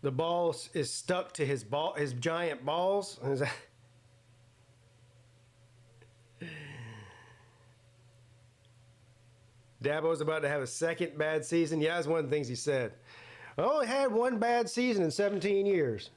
The ball is stuck to his giant balls. Dabo's about to have a second bad season. Yeah, that's one of the things he said. I only had one bad season in 17 years.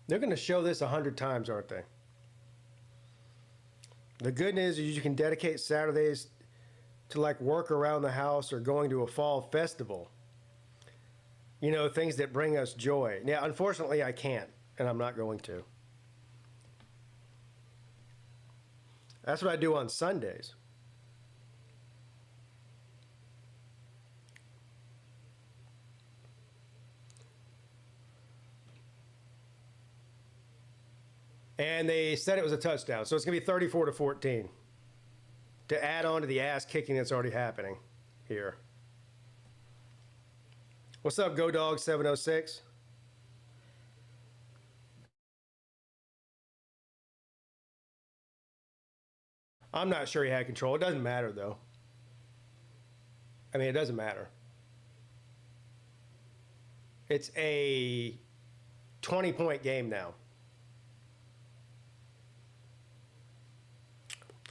They're going to show this 100 times, aren't they? The good news is you can dedicate Saturdays to like work around the house or going to a fall festival. You know, things that bring us joy. Now, unfortunately, I can't, and I'm not going to. That's what I do on Sundays. And they said it was a touchdown. So it's going to be 34-14 to add on to the ass kicking that's already happening here. What's up, Go Dog 706? I'm not sure he had control. It doesn't matter, though. I mean, it doesn't matter. It's a 20-point game now.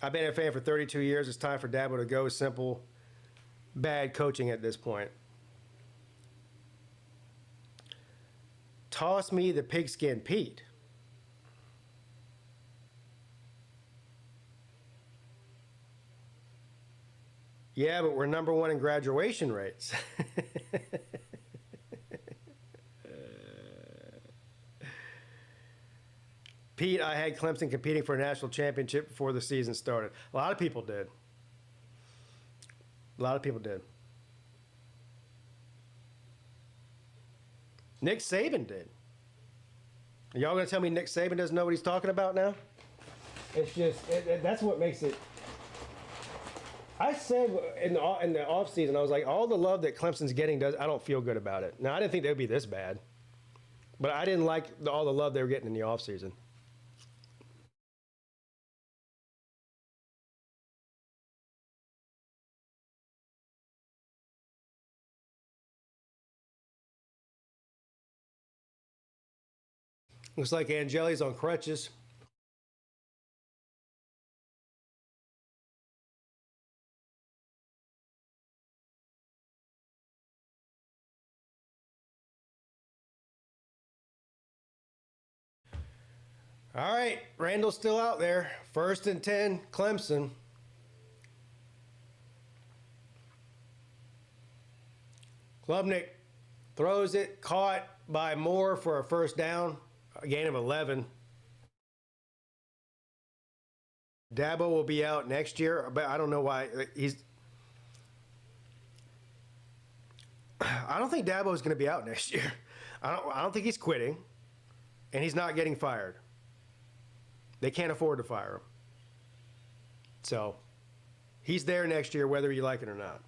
I've been a fan for 32 years. It's time for Dabo to go. Simple, bad coaching at this point. Toss me the pigskin Pete. Yeah, but we're number one in graduation rates. Pete, I had Clemson competing for a national championship before the season started. A lot of people did. A lot of people did. Nick Saban did. Y'all gonna tell me Nick Saban doesn't know what he's talking about now? It's just, that's what makes it. I said in the offseason, I was like, all the love that Clemson's getting, I don't feel good about it. Now, I didn't think they would be this bad. But I didn't like all the love they were getting in the offseason. Looks like Angeli's on crutches. All right, Randall's still out there. 1st and 10, Clemson. Klubnik throws it, caught. by more for a first down, a gain of 11. Dabo will be out next year, but I don't know why I don't think Dabo is going to be out next year. I don't think he's quitting, and he's not getting fired. They can't afford to fire him. So he's there next year, whether you like it or not.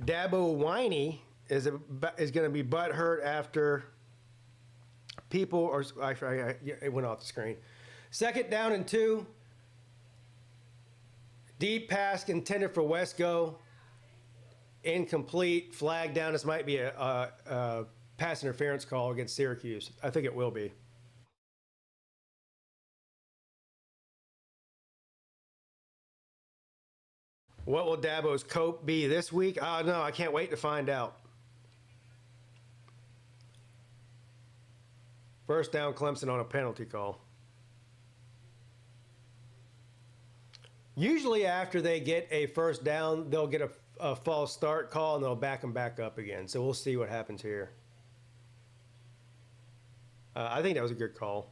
Dabo whiny is going to be butthurt after people are. It went off the screen. 2nd down and 2. Deep pass intended for Wesco. Incomplete. Flag down. This might be a pass interference call against Syracuse. I think it will be. What will Dabo's cope be this week? Oh, no, I can't wait to find out. First down, Clemson on a penalty call. Usually after they get a first down, they'll get a false start call, and they'll back them back up again. So we'll see what happens here. I think that was a good call.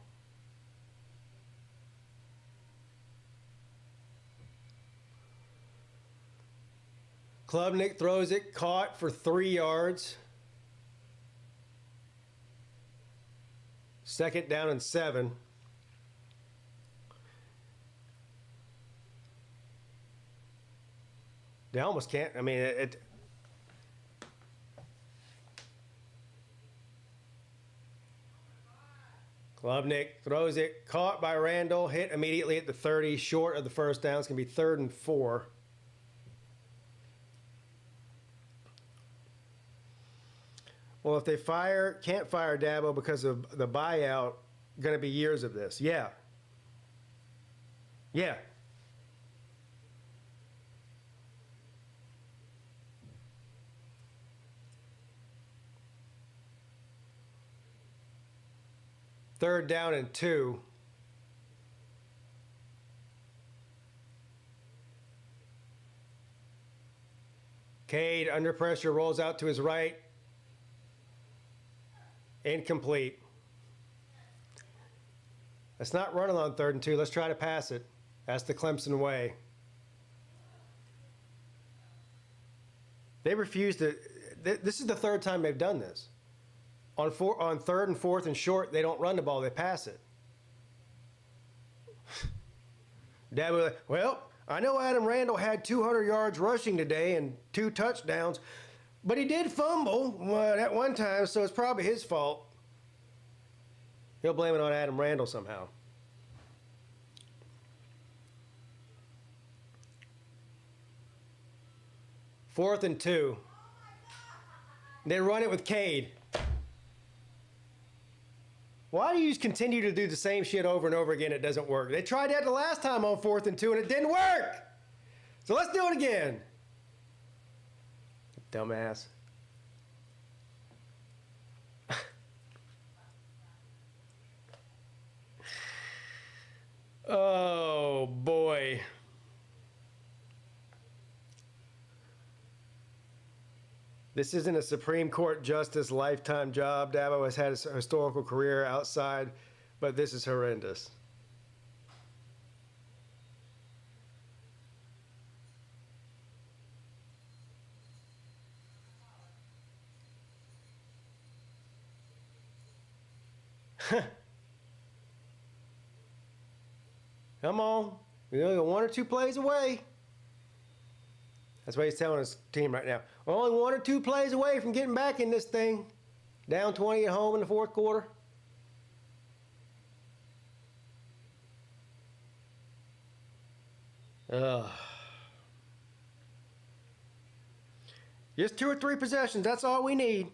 Klubnik throws it, caught for 3 yards. 2nd down and 7. They almost can't. I mean, Klubnik throws it, caught by Randall, hit immediately at the 30, short of the first down. It's going to be 3rd and 4. Well, if they can't fire Dabo because of the buyout, going to be years of this. Yeah. Yeah. Third down and 2. Cade under pressure, rolls out to his right. Incomplete. Let's not run it on 3rd and 2. Let's try to pass it. That's the Clemson way. They refuse to. This is the 3rd time they've done this. On 3rd and 4th and short, they don't run the ball. They pass it. Dad was like, well, I know Adam Randall had 200 yards rushing today and 2 touchdowns, but he did fumble at one time, so it's probably his fault. He'll blame it on Adam Randall somehow. Fourth and 2. They run it with Cade. Why do you continue to do the same shit over and over again? It doesn't work. They tried that the last time on 4th and 2, and it didn't work. So let's do it again. Dumbass. Oh, boy. This isn't a Supreme Court justice lifetime job. Dabo has had a historical career outside, but this is horrendous. Come on. We're only 1 or 2 plays away. That's what he's telling his team right now. We're only 1 or 2 plays away from getting back in this thing. Down 20 at home in the 4th quarter. Just 2 or 3 possessions. That's all we need.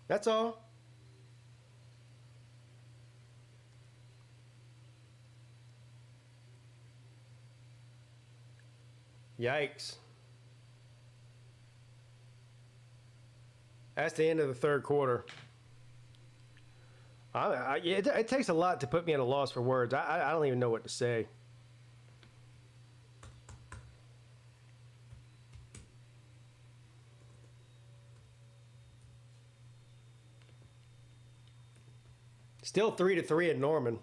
That's all. Yikes. That's the end of the 3rd quarter. It takes a lot to put me at a loss for words. I don't even know what to say. Still 3-3 in Norman.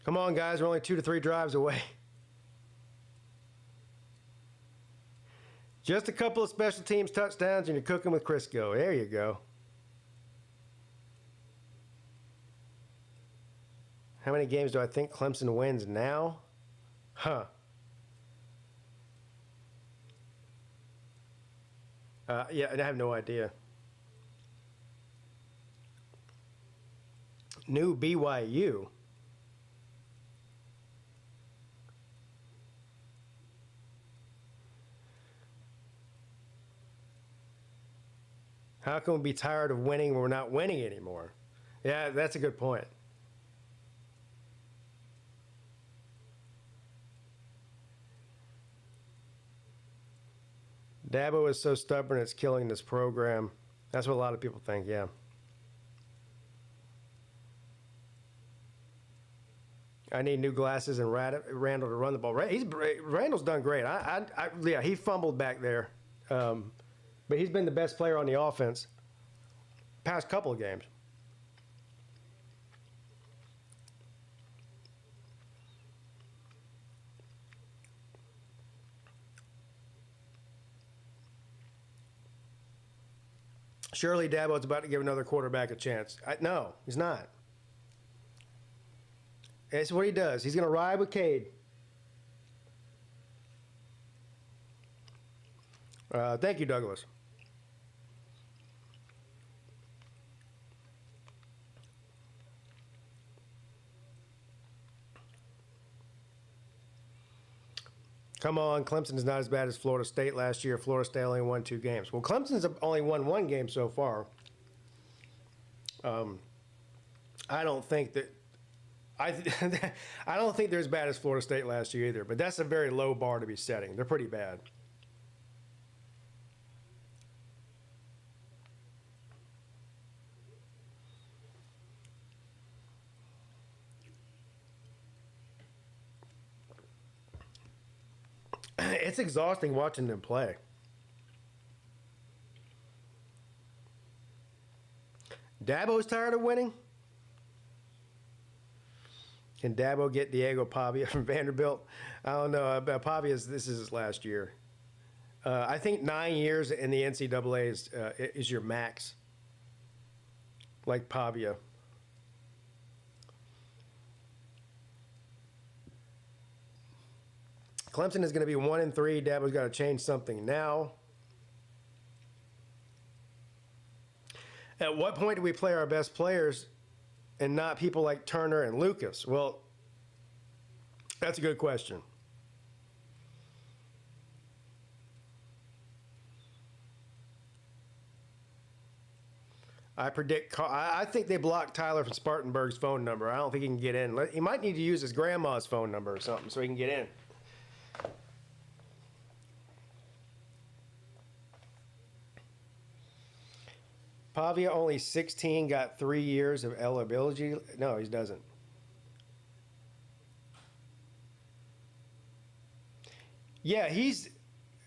Come on, guys. We're only 2 to 3 drives away. Just a couple of special teams touchdowns and you're cooking with Crisco. There you go. How many games do I think Clemson wins now? Huh. Yeah, I have no idea. New BYU. How can we be tired of winning when we're not winning anymore? Yeah, that's a good point. Dabo is so stubborn it's killing this program. That's what a lot of people think, yeah. I need new glasses and Randall to run the ball. Randall's done great. Yeah, he fumbled back there. But he's been the best player on the offense past couple of games. Surely Dabo's about to give another quarterback a chance. No, he's not. That's what he does. He's going to ride with Cade. Thank you, Douglas. Come on, Clemson is not as bad as Florida State last year. Florida State only won 2 games. Well, Clemson's only won 1 game so far. I don't think that I don't think they're as bad as Florida State last year either. But that's a very low bar to be setting. They're pretty bad. It's exhausting watching them play. Dabo's tired of winning? Can Dabo get Diego Pavia from Vanderbilt? I don't know. Pavia's, this is his last year. I think 9 years in the NCAA is your max. Like Pavia. Clemson is going to be 1-3. Dabo's got to change something now. At what point do we play our best players and not people like Turner and Lucas? Well, that's a good question. I think they blocked Tyler from Spartanburg's phone number. I don't think he can get in. He might need to use his grandma's phone number or something so he can get in. Pavia, only 16, got 3 years of eligibility. No, he doesn't. Yeah, he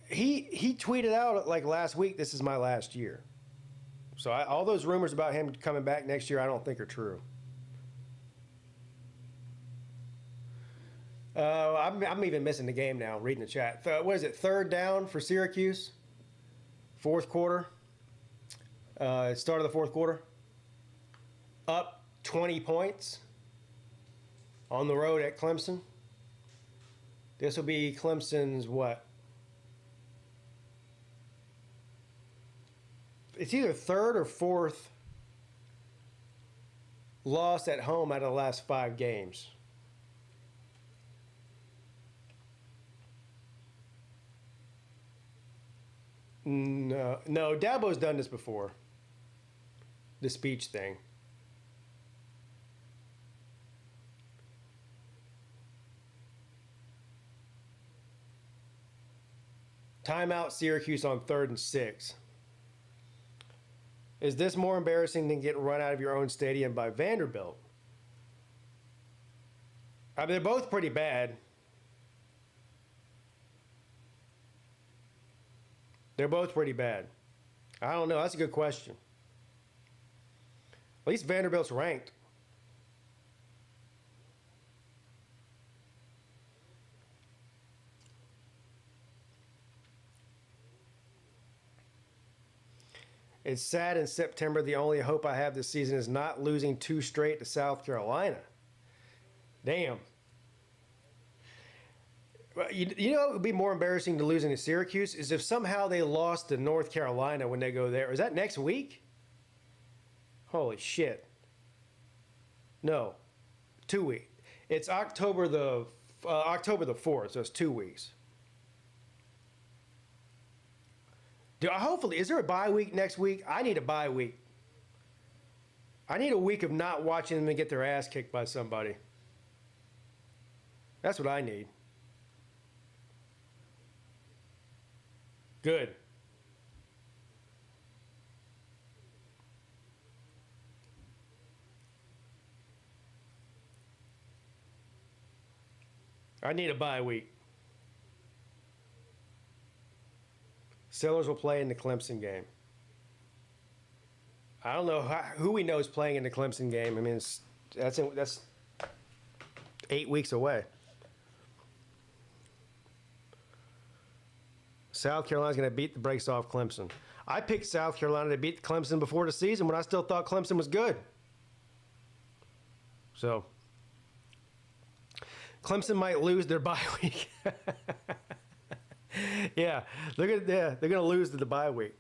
tweeted out like last week, this is my last year. So all those rumors about him coming back next year, I don't think are true. I'm even missing the game now, reading the chat. What is it, 3rd down for Syracuse? 4th quarter? Start of the 4th quarter. Up 20 points on the road at Clemson. This will be Clemson's what? It's either 3rd or 4th loss at home out of the last 5 games. No, Dabo's done this before. The speech thing. Timeout Syracuse on 3rd and 6. Is this more embarrassing than getting run out of your own stadium by Vanderbilt? I mean, they're both pretty bad. They're both pretty bad. I don't know. That's a good question. At least Vanderbilt's ranked. It's sad in September. The only hope I have this season is not losing 2 straight to South Carolina. Damn. You know, it would be more embarrassing to losing to Syracuse is if somehow they lost to North Carolina when they go there. Is that next week? Holy shit. No. 2 weeks. It's October the 4th, so it's 2 weeks. Hopefully, is there a bye week next week? I need a bye week. I need a week of not watching them get their ass kicked by somebody. That's what I need. Good. I need a bye week. Sellers will play in the Clemson game. I don't know who we know is playing in the Clemson game. I mean, that's 8 weeks away. South Carolina's going to beat the brakes off Clemson. I picked South Carolina to beat Clemson before the season when I still thought Clemson was good. So, Clemson might lose their bye week. Yeah, they're gonna lose to the bye week.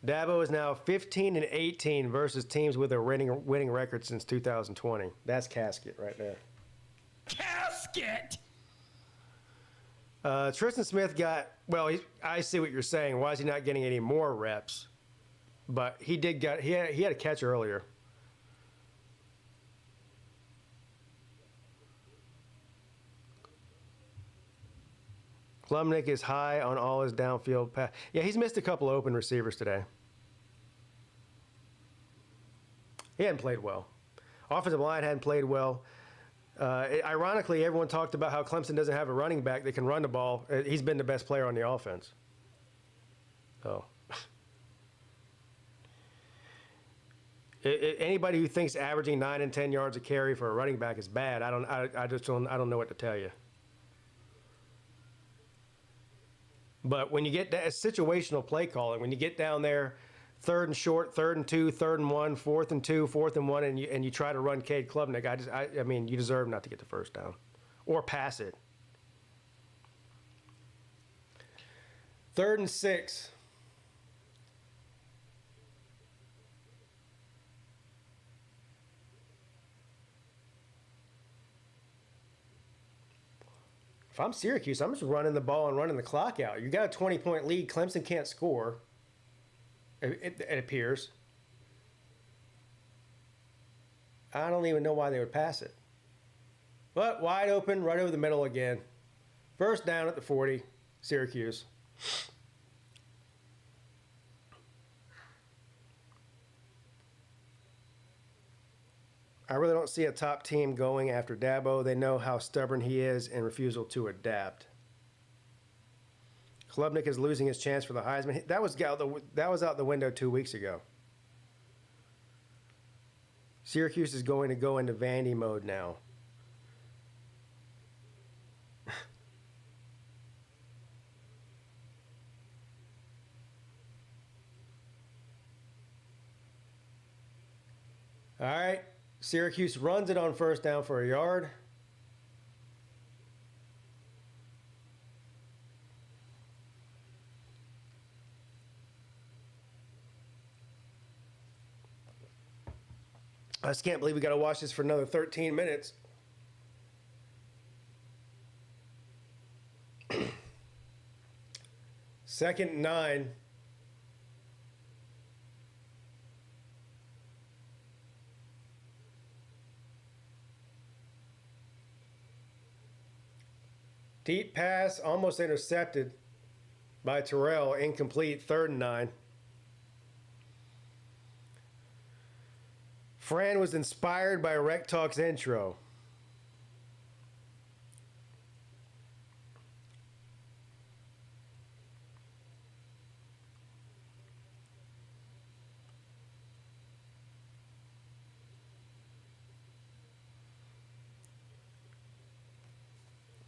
Dabo is now 15-18 versus teams with a winning record since 2020. That's casket right there. Casket. Tristan Smith got I see what you're saying. Why is he not getting any more reps? But he had a catch earlier. Klubnik is high on all his downfield pass. Yeah, he's missed a couple open receivers today. He hadn't played well. Offensive line hadn't played well. Ironically, everyone talked about how Clemson doesn't have a running back that can run the ball. He's been the best player on the offense. So, anybody who thinks averaging 9 and 10 yards a carry for a running back is bad, I don't know what to tell you. But when you get that situational play calling, when you get down there, 3rd and short, 3rd and 2, 3rd and 1, 4th and 2, 4th and 1, and you try to run Cade Klubnik, I mean, you deserve not to get the first down or pass it. 3rd and 6. If I'm Syracuse, I'm just running the ball and running the clock out. You got a 20-point lead. Clemson can't score. It appears. I don't even know why they would pass it. But wide open, right over the middle again. First down at the 40, Syracuse. I really don't see a top team going after Dabo. They know how stubborn he is and refusal to adapt. Klubnik is losing his chance for the Heisman. That was out the window 2 weeks ago. Syracuse is going to go into Vandy mode now. All right. Syracuse runs it on first down for a yard. I just can't believe we got to watch this for another 13 minutes. Second and 9. Deep pass, almost intercepted by Terrell. Incomplete, 3rd and 9. Fran was inspired by Rec Talk's intro.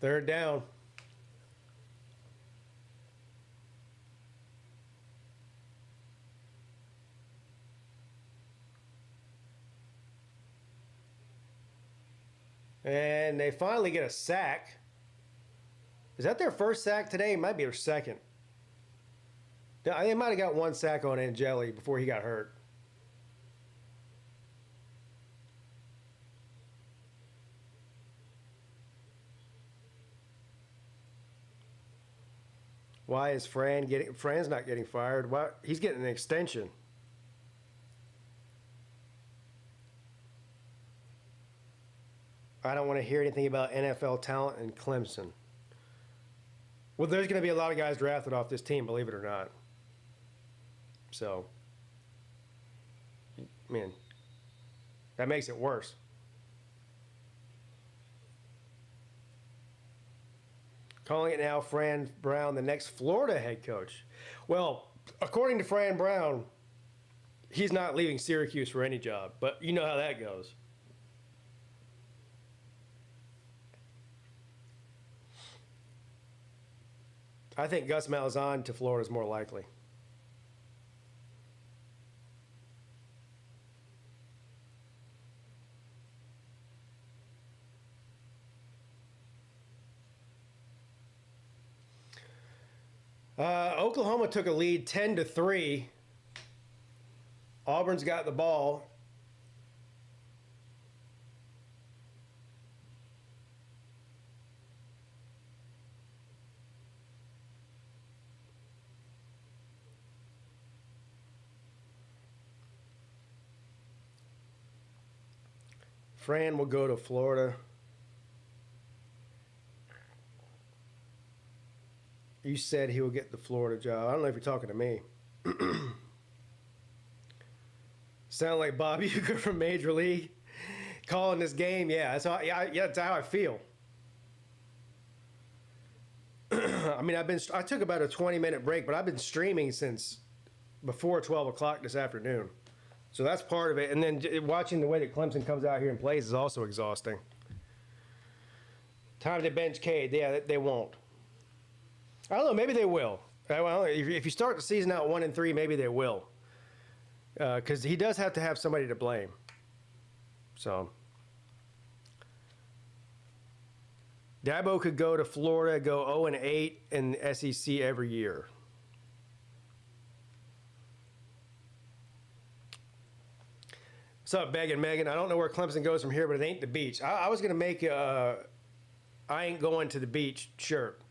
Third down. And they finally get a sack. Is that their first sack today? It might be their second. They might have got one sack on Angeli before he got hurt. Why is Fran's not getting fired? Why he's getting an extension? I don't want to hear anything about NFL talent in Clemson. Well, there's going to be a lot of guys drafted off this team, believe it or not. So, man, that makes it worse. Calling it now, Fran Brown, the next Florida head coach. Well, according to Fran Brown, he's not leaving Syracuse for any job, but you know how that goes. I think Gus Malzahn to Florida is more likely. Oklahoma took a lead 10-3. Auburn's got the ball. Fran will go to Florida. You said he will get the Florida job. I don't know if you're talking to me. Sound like Bob Uecker from Major League calling this game. Yeah, that's how I feel. I mean, I took about a 20-minute break, but I've been streaming since before 12 o'clock this afternoon. So that's part of it. And then watching the way that Clemson comes out here and plays is also exhausting. Time to bench Cade. Yeah, they won't. I don't know. Maybe they will. If you start the season out 1-3, maybe they will. Because he does have to have somebody to blame. So Dabo could go to Florida, go 0-8 in the SEC every year. What's up, Megan? I don't know where Clemson goes from here, but it ain't the beach. I was going to make I ain't going to the beach shirt.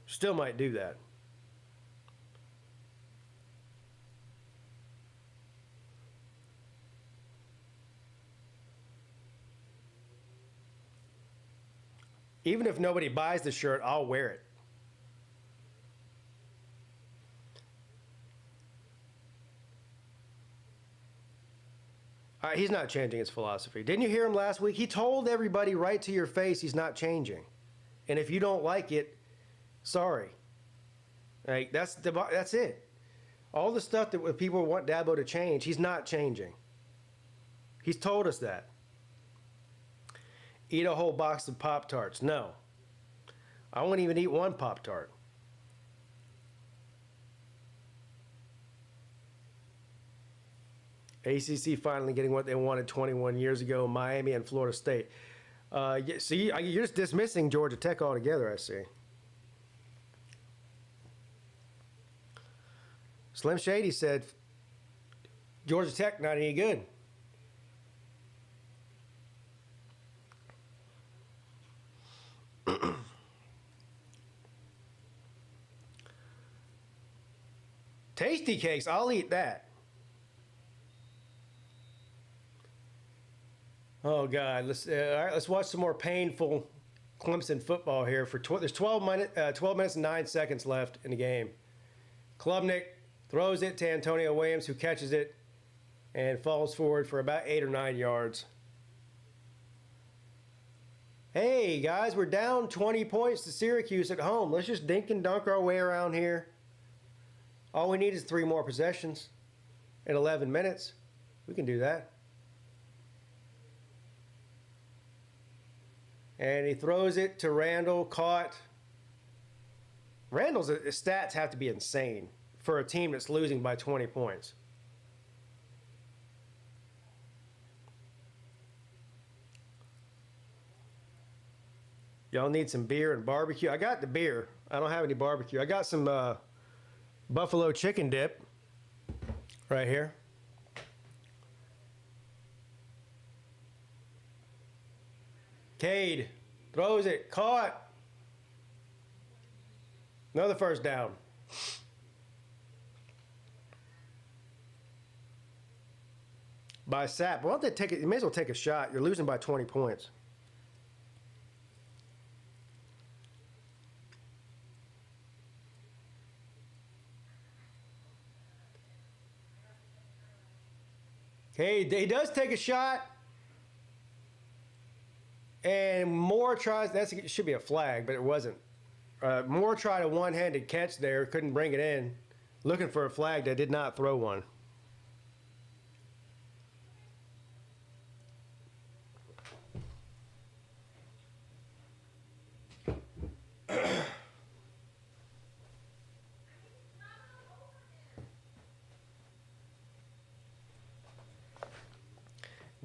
Still might do that. Even if nobody buys the shirt, I'll wear it. He's not changing his philosophy. Didn't you hear him last week? He told everybody right to your face he's not changing. And if you don't like it, sorry. Like, that's it. All the stuff that people want Dabo to change, he's not changing. He's told us that. Eat a whole box of Pop-Tarts. No. I won't even eat one Pop-Tart. ACC finally getting what they wanted 21 years ago, Miami and Florida State. See, you're just dismissing Georgia Tech altogether, I see. Slim Shady said, Georgia Tech not any good. Tasty cakes, I'll eat that. Oh God, all right, let's watch some more painful Clemson football here. There's 12 minutes and 9 seconds left in the game. Klubnik throws it to Antonio Williams, who catches it and falls forward for about 8 or 9 yards. Hey guys, we're down 20 points to Syracuse at home. Let's just dink and dunk our way around here. All we need is 3 more possessions in 11 minutes. We can do that. And he throws it to Randall, caught. Randall's stats have to be insane for a team that's losing by 20 points. Y'all need some beer and barbecue. I got the beer. I don't have any barbecue. I got some buffalo chicken dip right here. Cade throws it, caught. Another first down. By Sapp. Why don't they take it? You may as well take a shot. You're losing by 20 points. Hey, he does take a shot. And Moore tries, it should be a flag, but it wasn't. Moore tried a one-handed catch there, couldn't bring it in. Looking for a flag, they did not throw one.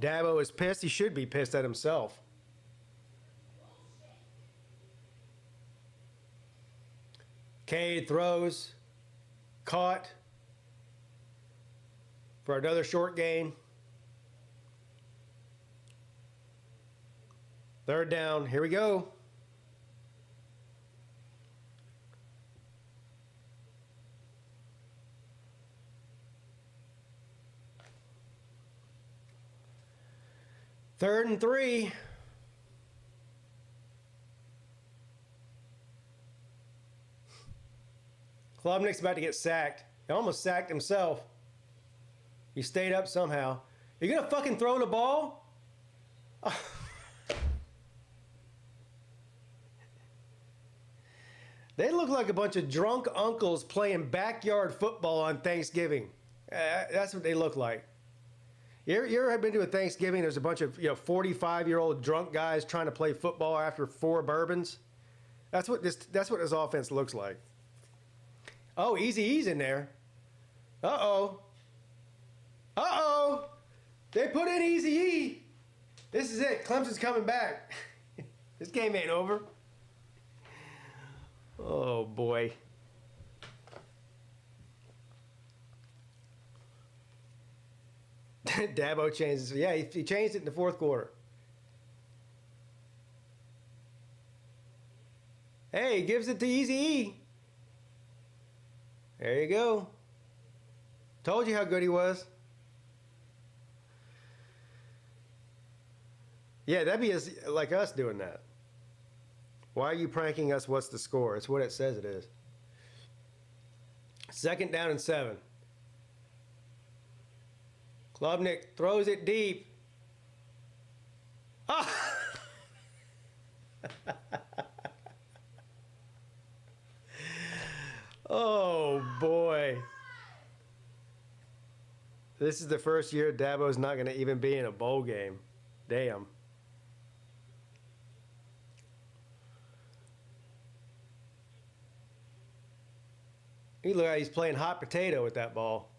Dabo is pissed. He should be pissed at himself. Cade throws, caught for another short gain. Third down, here we go. Third and 3. Klubnik's about to get sacked. He almost sacked himself. He stayed up somehow. You gonna fucking throw the ball? They look like a bunch of drunk uncles playing backyard football on Thanksgiving. That's what they look like. You ever been to a Thanksgiving? There's a bunch of 45-year-old drunk guys trying to play football after 4 bourbons. That's what this offense looks like. Oh, Eazy-E's in there. Uh-oh. Uh-oh. They put in Eazy-E. This is it. Clemson's coming back. This game ain't over. Oh, boy. Dabo changes. Yeah, he changed it in the fourth quarter. Hey, he gives it to Eazy-E. There you go. Told you how good he was. Yeah, that'd be like us doing that. Why are you pranking us? What's the score? It's what it says it is. 2nd down and 7. Klubnik throws it deep. Ah! Oh, boy. This is the first year Dabo's not going to even be in a bowl game. Damn. He look like he's playing hot potato with that ball.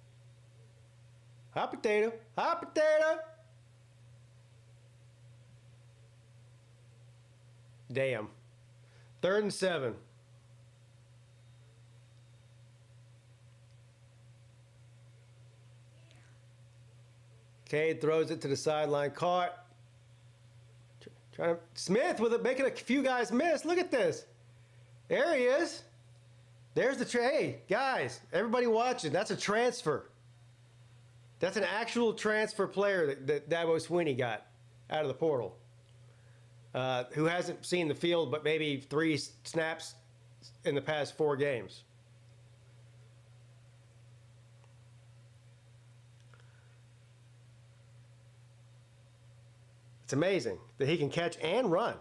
Hot potato. Hot potato. Damn. 3rd and 7. Cade throws it to the sideline. Caught. Trying to Smith with it, making a few guys miss. Look at this. There he is. There's the hey, guys, everybody watching. That's a transfer. That's an actual transfer player that Dabo Swinney got out of the portal. Who hasn't seen the field but maybe 3 snaps in the past 4 games. It's amazing that he can catch and run.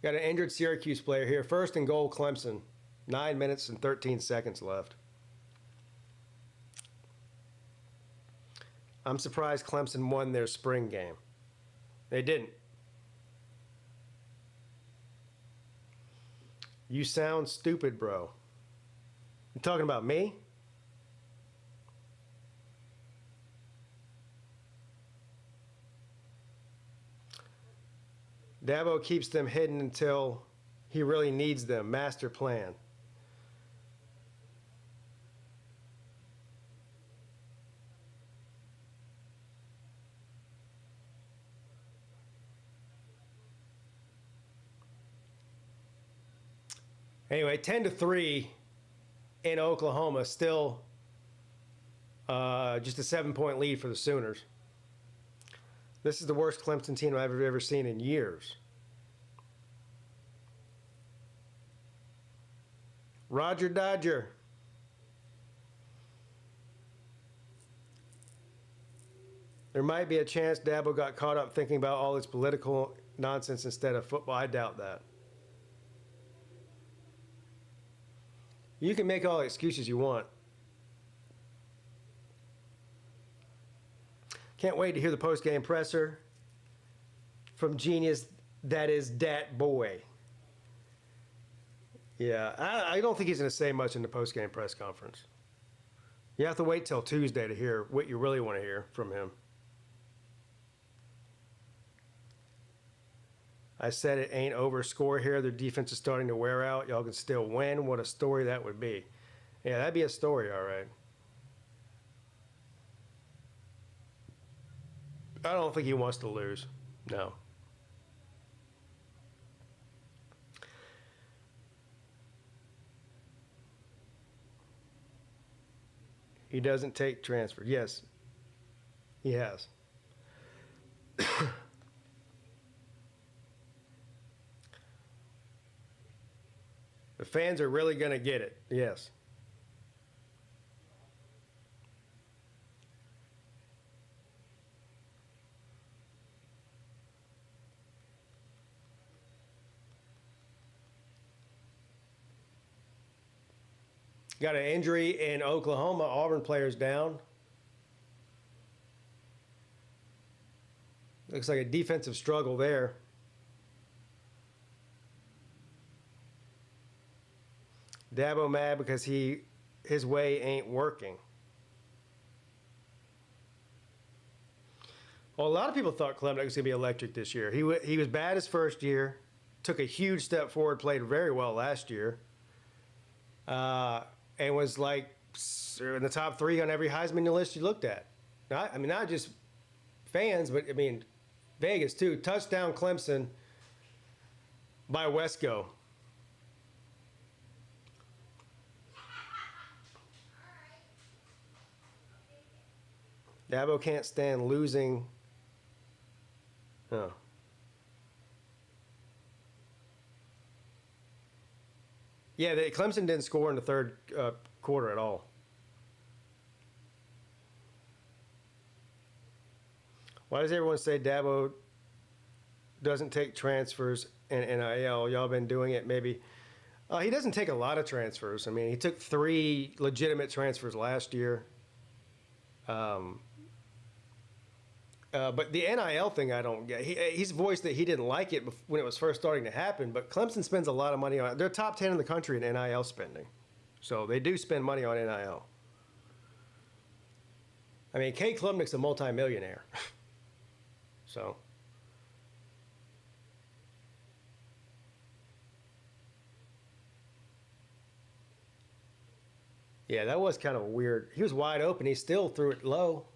Got an injured Syracuse player here. 1st and goal, Clemson. 9 minutes and 13 seconds left. I'm surprised Clemson won their spring game. They didn't. You sound stupid, bro. You talking about me? Dabo keeps them hidden until he really needs them. Master plan. Anyway, 10-3 in Oklahoma, still just a 7-point lead for the Sooners. This is the worst Clemson team I've ever seen in years. Roger Dodger. There might be a chance Dabo got caught up thinking about all this political nonsense instead of football. I doubt that. You can make all the excuses you want. Can't wait to hear the post-game presser from genius that is Dat Boy. Yeah, I don't think he's going to say much in the post-game press conference. You have to wait till Tuesday to hear what you really want to hear from him. I said it ain't over. Score here. Their defense is starting to wear out. Y'all can still win. What a story that would be. Yeah, that'd be a story, all right. I don't think he wants to lose. No. He doesn't take transfer. Yes, he has. The fans are really going to get it. Yes. Got an injury in Oklahoma. Auburn players down. Looks like a defensive struggle there. Dabo mad because his way ain't working. Well, a lot of people thought Clemson was going to be electric this year. He was bad his first year, took a huge step forward, played very well last year, and was like in the top 3 on every Heisman list you looked at. Not just fans, but Vegas too. Touchdown Clemson by Wesco. Dabo can't stand losing. Oh. Yeah, Clemson didn't score in the third quarter at all. Why does everyone say Dabo doesn't take transfers in NIL? Y'all been doing it maybe. He doesn't take a lot of transfers. He took 3 legitimate transfers last year. But the NIL thing, I don't get. He's voiced that he didn't like it when it was first starting to happen, but Clemson spends a lot of money on it. They're top 10 in the country in NIL spending. So they do spend money on NIL. Cade Klubnik's a multimillionaire. So. Yeah, that was kind of weird. He was wide open. He still threw it low.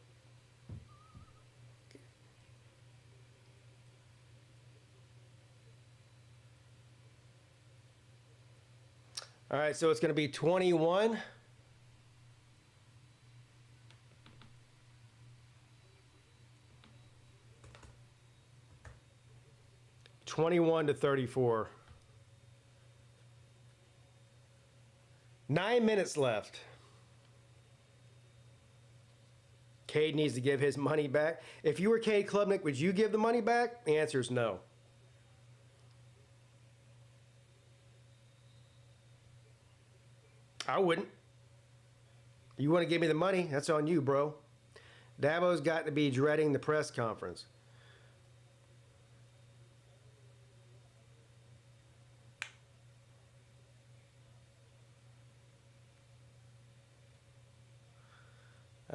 All right, so it's going to be 21. To 34. 9 minutes left. Cade needs to give his money back. If you were Cade Klubnik, would you give the money back? The answer is no. I wouldn't. You want to give me the money? That's on you, bro. Dabo's got to be dreading the press conference.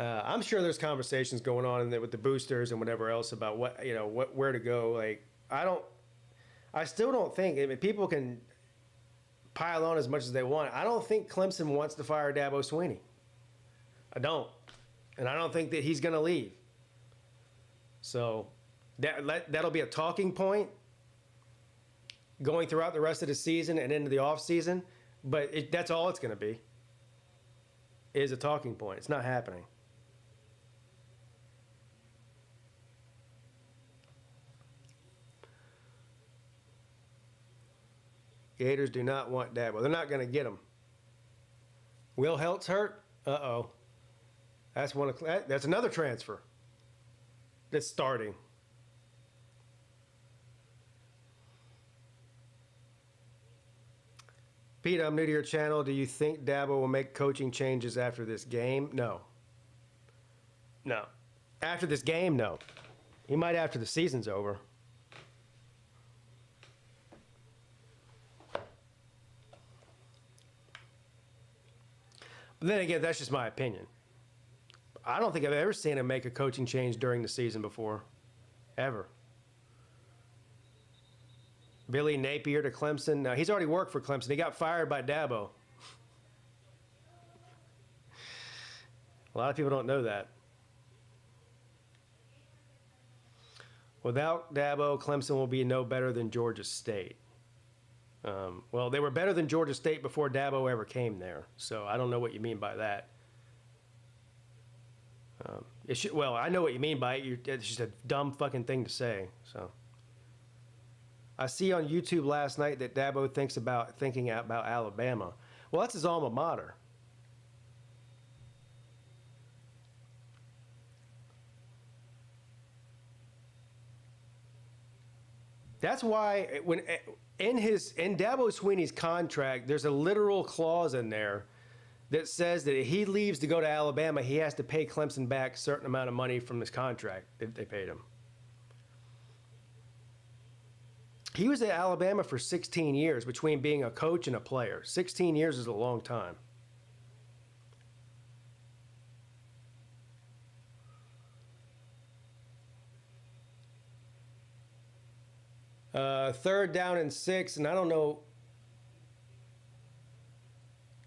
I'm sure there's conversations going on with the boosters and whatever else about where to go. Like, I still don't think. I mean, people can pile on as much as they want. I don't think Clemson wants to fire Dabo Swinney. I don't, and I don't think that he's going to leave. So that'll be a talking point going throughout the rest of the season and into the off season. But that's all it's going to be. Is a talking point. It's not happening. Gators do not want Dabo. They're not going to get him. Will Heltz hurt? Uh-oh. That's another transfer that's starting. Pete, I'm new to your channel. Do you think Dabo will make coaching changes after this game? No. No. After this game, no. He might after the season's over. But then again, that's just my opinion. I don't think I've ever seen him make a coaching change during the season before. Ever. Billy Napier to Clemson. Now, he's already worked for Clemson. He got fired by Dabo. A lot of people don't know that. Without Dabo, Clemson will be no better than Georgia State. Well, they were better than Georgia State before Dabo ever came there. So I don't know what you mean by that. Well, I know what you mean by it. It's just a dumb fucking thing to say. So I see on YouTube last night that Dabo thinking about Alabama. Well, that's his alma mater. That's why in Dabo Swinney's contract, there's a literal clause in there that says that if he leaves to go to Alabama, he has to pay Clemson back a certain amount of money from his contract if they paid him. He was at Alabama for 16 years between being a coach and a player. 16 years is a long time. Third down and 6, and I don't know.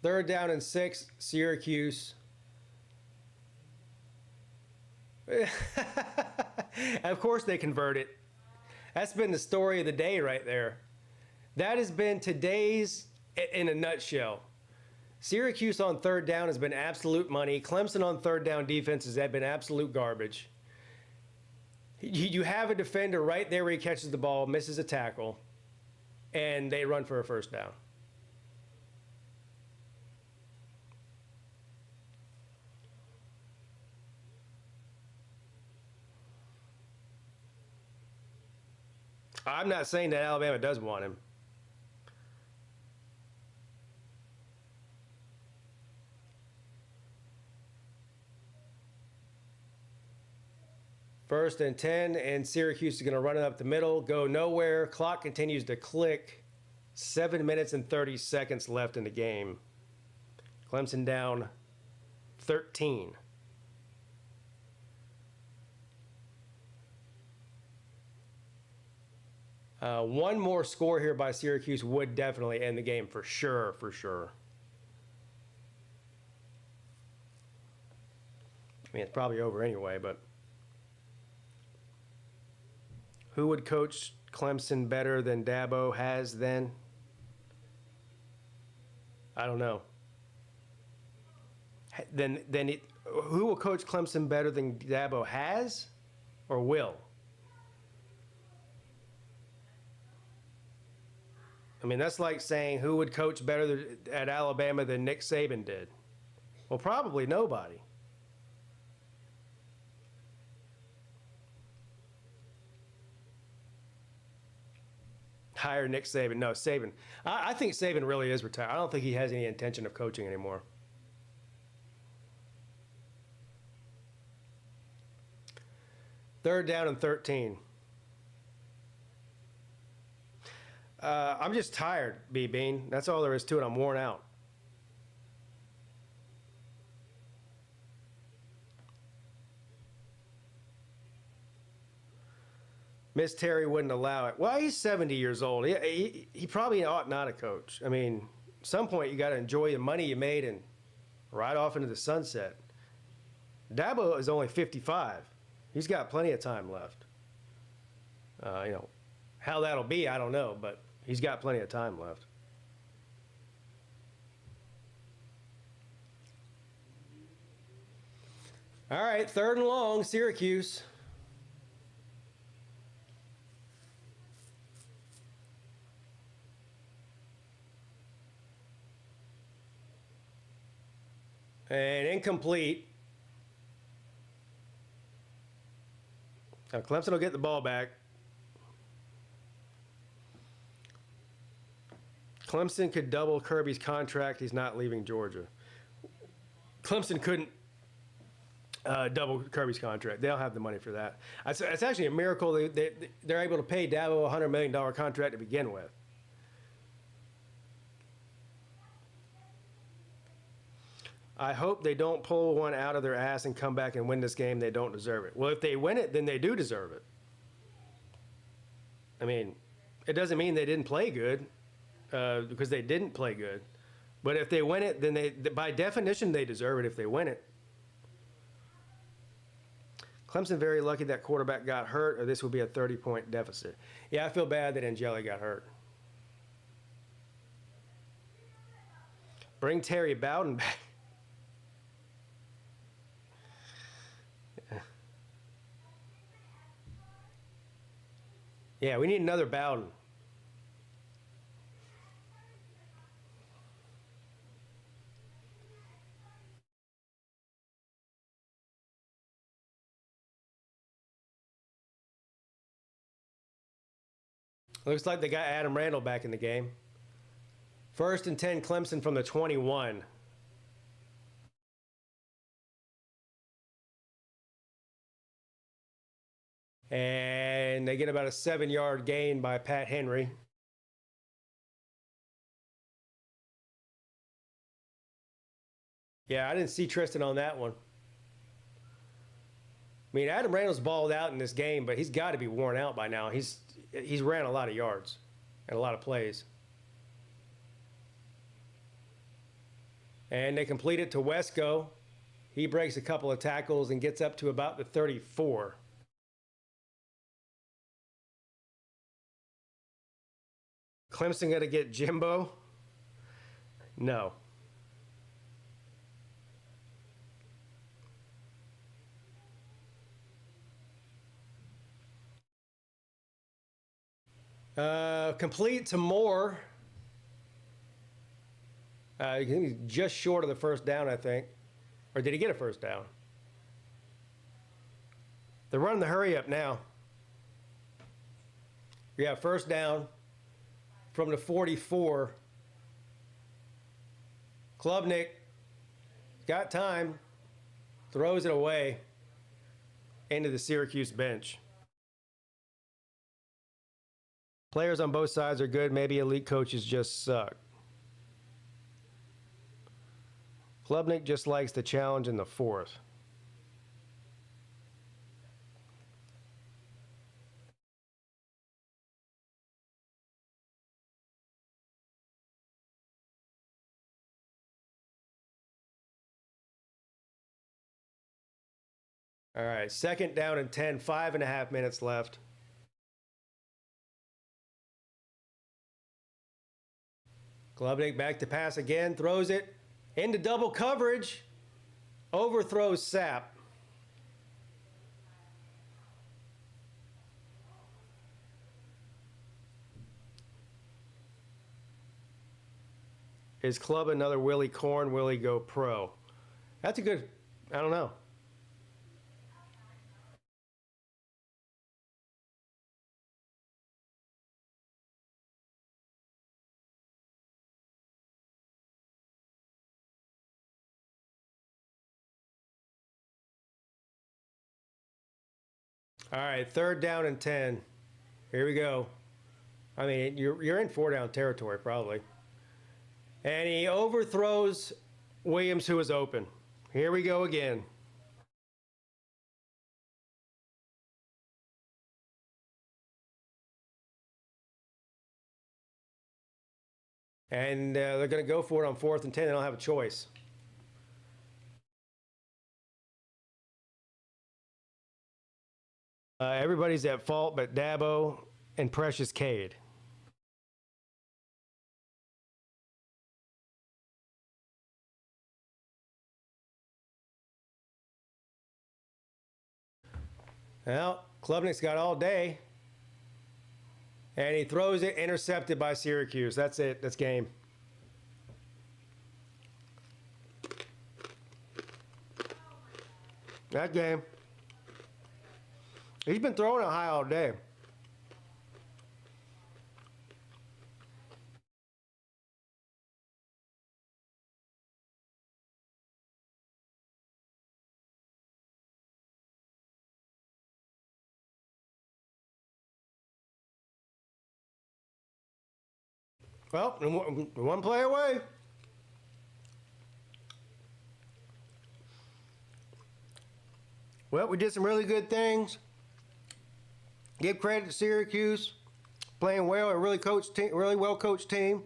Third down and 6, Syracuse. Of course they convert it. That's been the story of the day right there. That has been today's in a nutshell. Syracuse on third down has been absolute money. Clemson on third down defenses have been absolute garbage. You have a defender right there where he catches the ball, misses a tackle, and they run for a first down. I'm not saying that Alabama does want him. First and 10, and Syracuse is going to run it up the middle, go nowhere. Clock continues to click. 7 minutes and 30 seconds left in the game. Clemson down 13. One more score here by Syracuse would definitely end the game for sure, for sure. I mean, it's probably over anyway, but who would coach Clemson better than Dabo has then? I don't know. Who will coach Clemson better than Dabo has or will? I mean, that's like saying who would coach better at Alabama than Nick Saban did. Well, probably nobody. Hire Nick Saban. No, Saban. I think Saban really is retired. I don't think he has any intention of coaching anymore. Third down and 13. I'm just tired, B-Bean. That's all there is to it. I'm worn out. Miss Terry wouldn't allow it. Well, he's 70 years old. He probably ought not to coach. I mean, at some point you got to enjoy the money you made and ride off into the sunset. Dabo is only 55. He's got plenty of time left. How that'll be, I don't know, but he's got plenty of time left. All right, 3rd and long, Syracuse. And incomplete. Now Clemson will get the ball back. Clemson could double Kirby's contract. He's not leaving Georgia. Clemson couldn't double Kirby's contract. They don't have the money for that. It's actually a miracle they're able to pay Dabo a $100 million contract to begin with. I hope they don't pull one out of their ass and come back and win this game. They don't deserve it. Well, if they win it, then they do deserve it. I mean, it doesn't mean they didn't play good because they didn't play good. But if they win it, then by definition, they deserve it if they win it. Clemson very lucky that quarterback got hurt, or this will be a 30-point deficit. Yeah, I feel bad that Angeli got hurt. Bring Terry Bowden back. Yeah, we need another Bowden. Looks like they got Adam Randall back in the game. 1st and 10, Clemson from the 21. And they get about a 7-yard gain by Pat Henry. Yeah, I didn't see Tristan on that one. I mean, Adam Randall's balled out in this game, but he's got to be worn out by now. He's ran a lot of yards and a lot of plays. And they complete it to Wesco. He breaks a couple of tackles and gets up to about the 34. Clemson going to get Jimbo? No. Complete to Moore. He's just short of the first down, I think. Or did he get a first down? They're running the hurry up now. Yeah, first down from the 44. Klubnik got time, throws it away into the Syracuse bench. Players on both sides are good. Maybe elite coaches just suck. Klubnik just likes the challenge in the 4th. All right, 2nd down and 10, 5.5 minutes left. Klubnik back to pass again, throws it into double coverage, overthrows Sapp. Is Club another Willie Corn? Will he go pro? That's a good, I don't know. All right, 3rd down and 10. Here we go. I mean, you're in 4-down territory probably. And he overthrows Williams, who is open. Here we go again. And they're going to go for it on 4th and 10. They don't have a choice. Everybody's at fault but Dabo and Precious Cade. Well, Klubnik's got all day. And he throws it, intercepted by Syracuse. That's it. That's game. That game. He's been throwing it high all day. Well, one play away. Well, we did some really good things. Give credit to Syracuse, playing well, a really well coached team.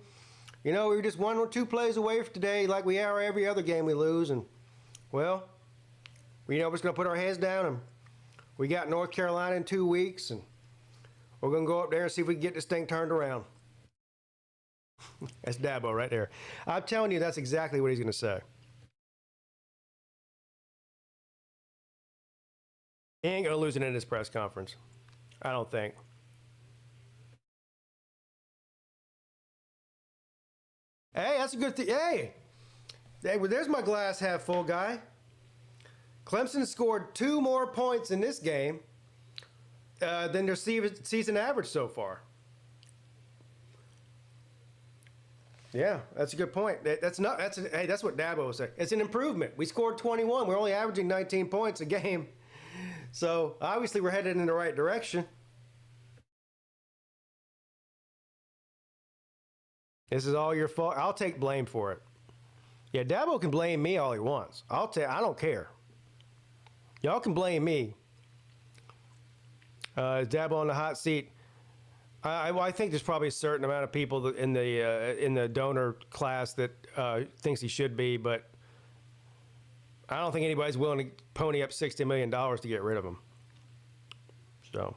You know, we were just 1 or 2 plays away from today, like we are every other game we lose. And well, we know we're just gonna put our heads down, and we got North Carolina in 2 weeks, and we're gonna go up there and see if we can get this thing turned around. That's Dabo right there. I'm telling you, that's exactly what he's gonna say. He ain't gonna lose it in this press conference. I don't think. Hey, that's a good thing. Hey, well, there's my glass half full guy. Clemson scored 2 more points in this game than their season average so far. Yeah, that's a good point. Hey, that's what Dabo was saying. It's an improvement. We scored 21. We're only averaging 19 points a game. So obviously we're headed in the right direction. This is all your fault. I'll take blame for it. Yeah, Dabo can blame me all he wants. I don't care. Y'all can blame me. Dabo on the hot seat. I think there's probably a certain amount of people in the donor class that thinks he should be, but I don't think anybody's willing to pony up $60 million to get rid of him. So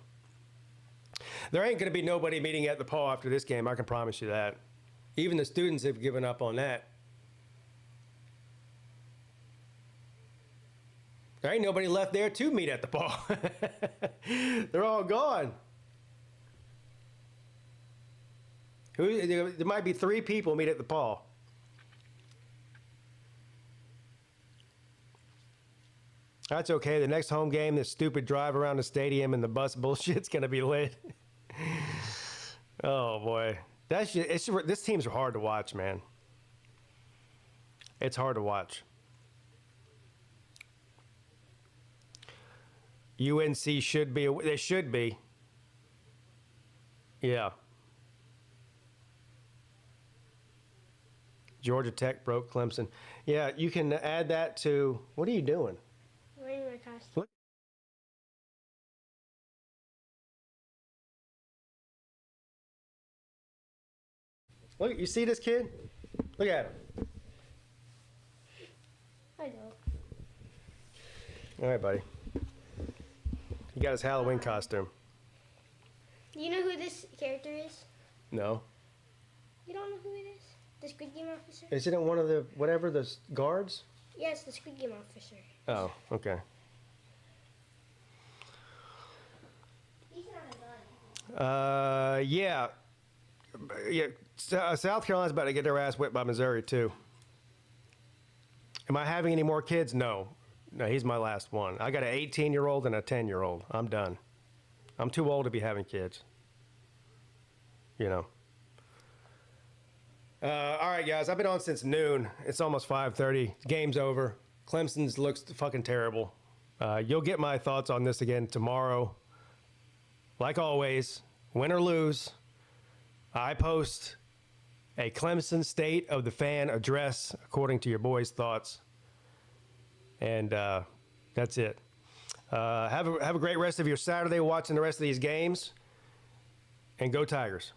there ain't going to be nobody meeting at the Paw after this game. I can promise you that. Even the students have given up on that. There ain't nobody left there to meet at the Paw. They're all gone. There might be 3 people meet at the Paw. That's okay. The next home game, this stupid drive around the stadium and the bus bullshit's going to be lit. Oh, boy. This team's hard to watch, man. It's hard to watch. UNC should be. They should be. Yeah. Georgia Tech broke Clemson. Yeah, you can add that to. What are you doing? Wearing my costume. Look. Look, you see this kid? Look at him. I don't. All right, buddy. He got his Halloween costume. Do you know who this character is? No. You don't know who it is? The Squid Game officer? Isn't it one of the, whatever, the guards? Yes, the Squid Game officer. Oh, okay. He's not a gun. Yeah. Yeah. South Carolina's about to get their ass whipped by Missouri, too. Am I having any more kids? No. No, he's my last one. I got an 18-year-old and a 10-year-old. I'm done. I'm too old to be having kids. You know. All right, guys. I've been on since noon. It's almost 5:30. Game's over. Clemson's looks fucking terrible. You'll get my thoughts on this again tomorrow. Like always, win or lose, I post a Clemson State of the Fan address according to your boys' thoughts. And that's it. Have a great rest of your Saturday watching the rest of these games. And go Tigers.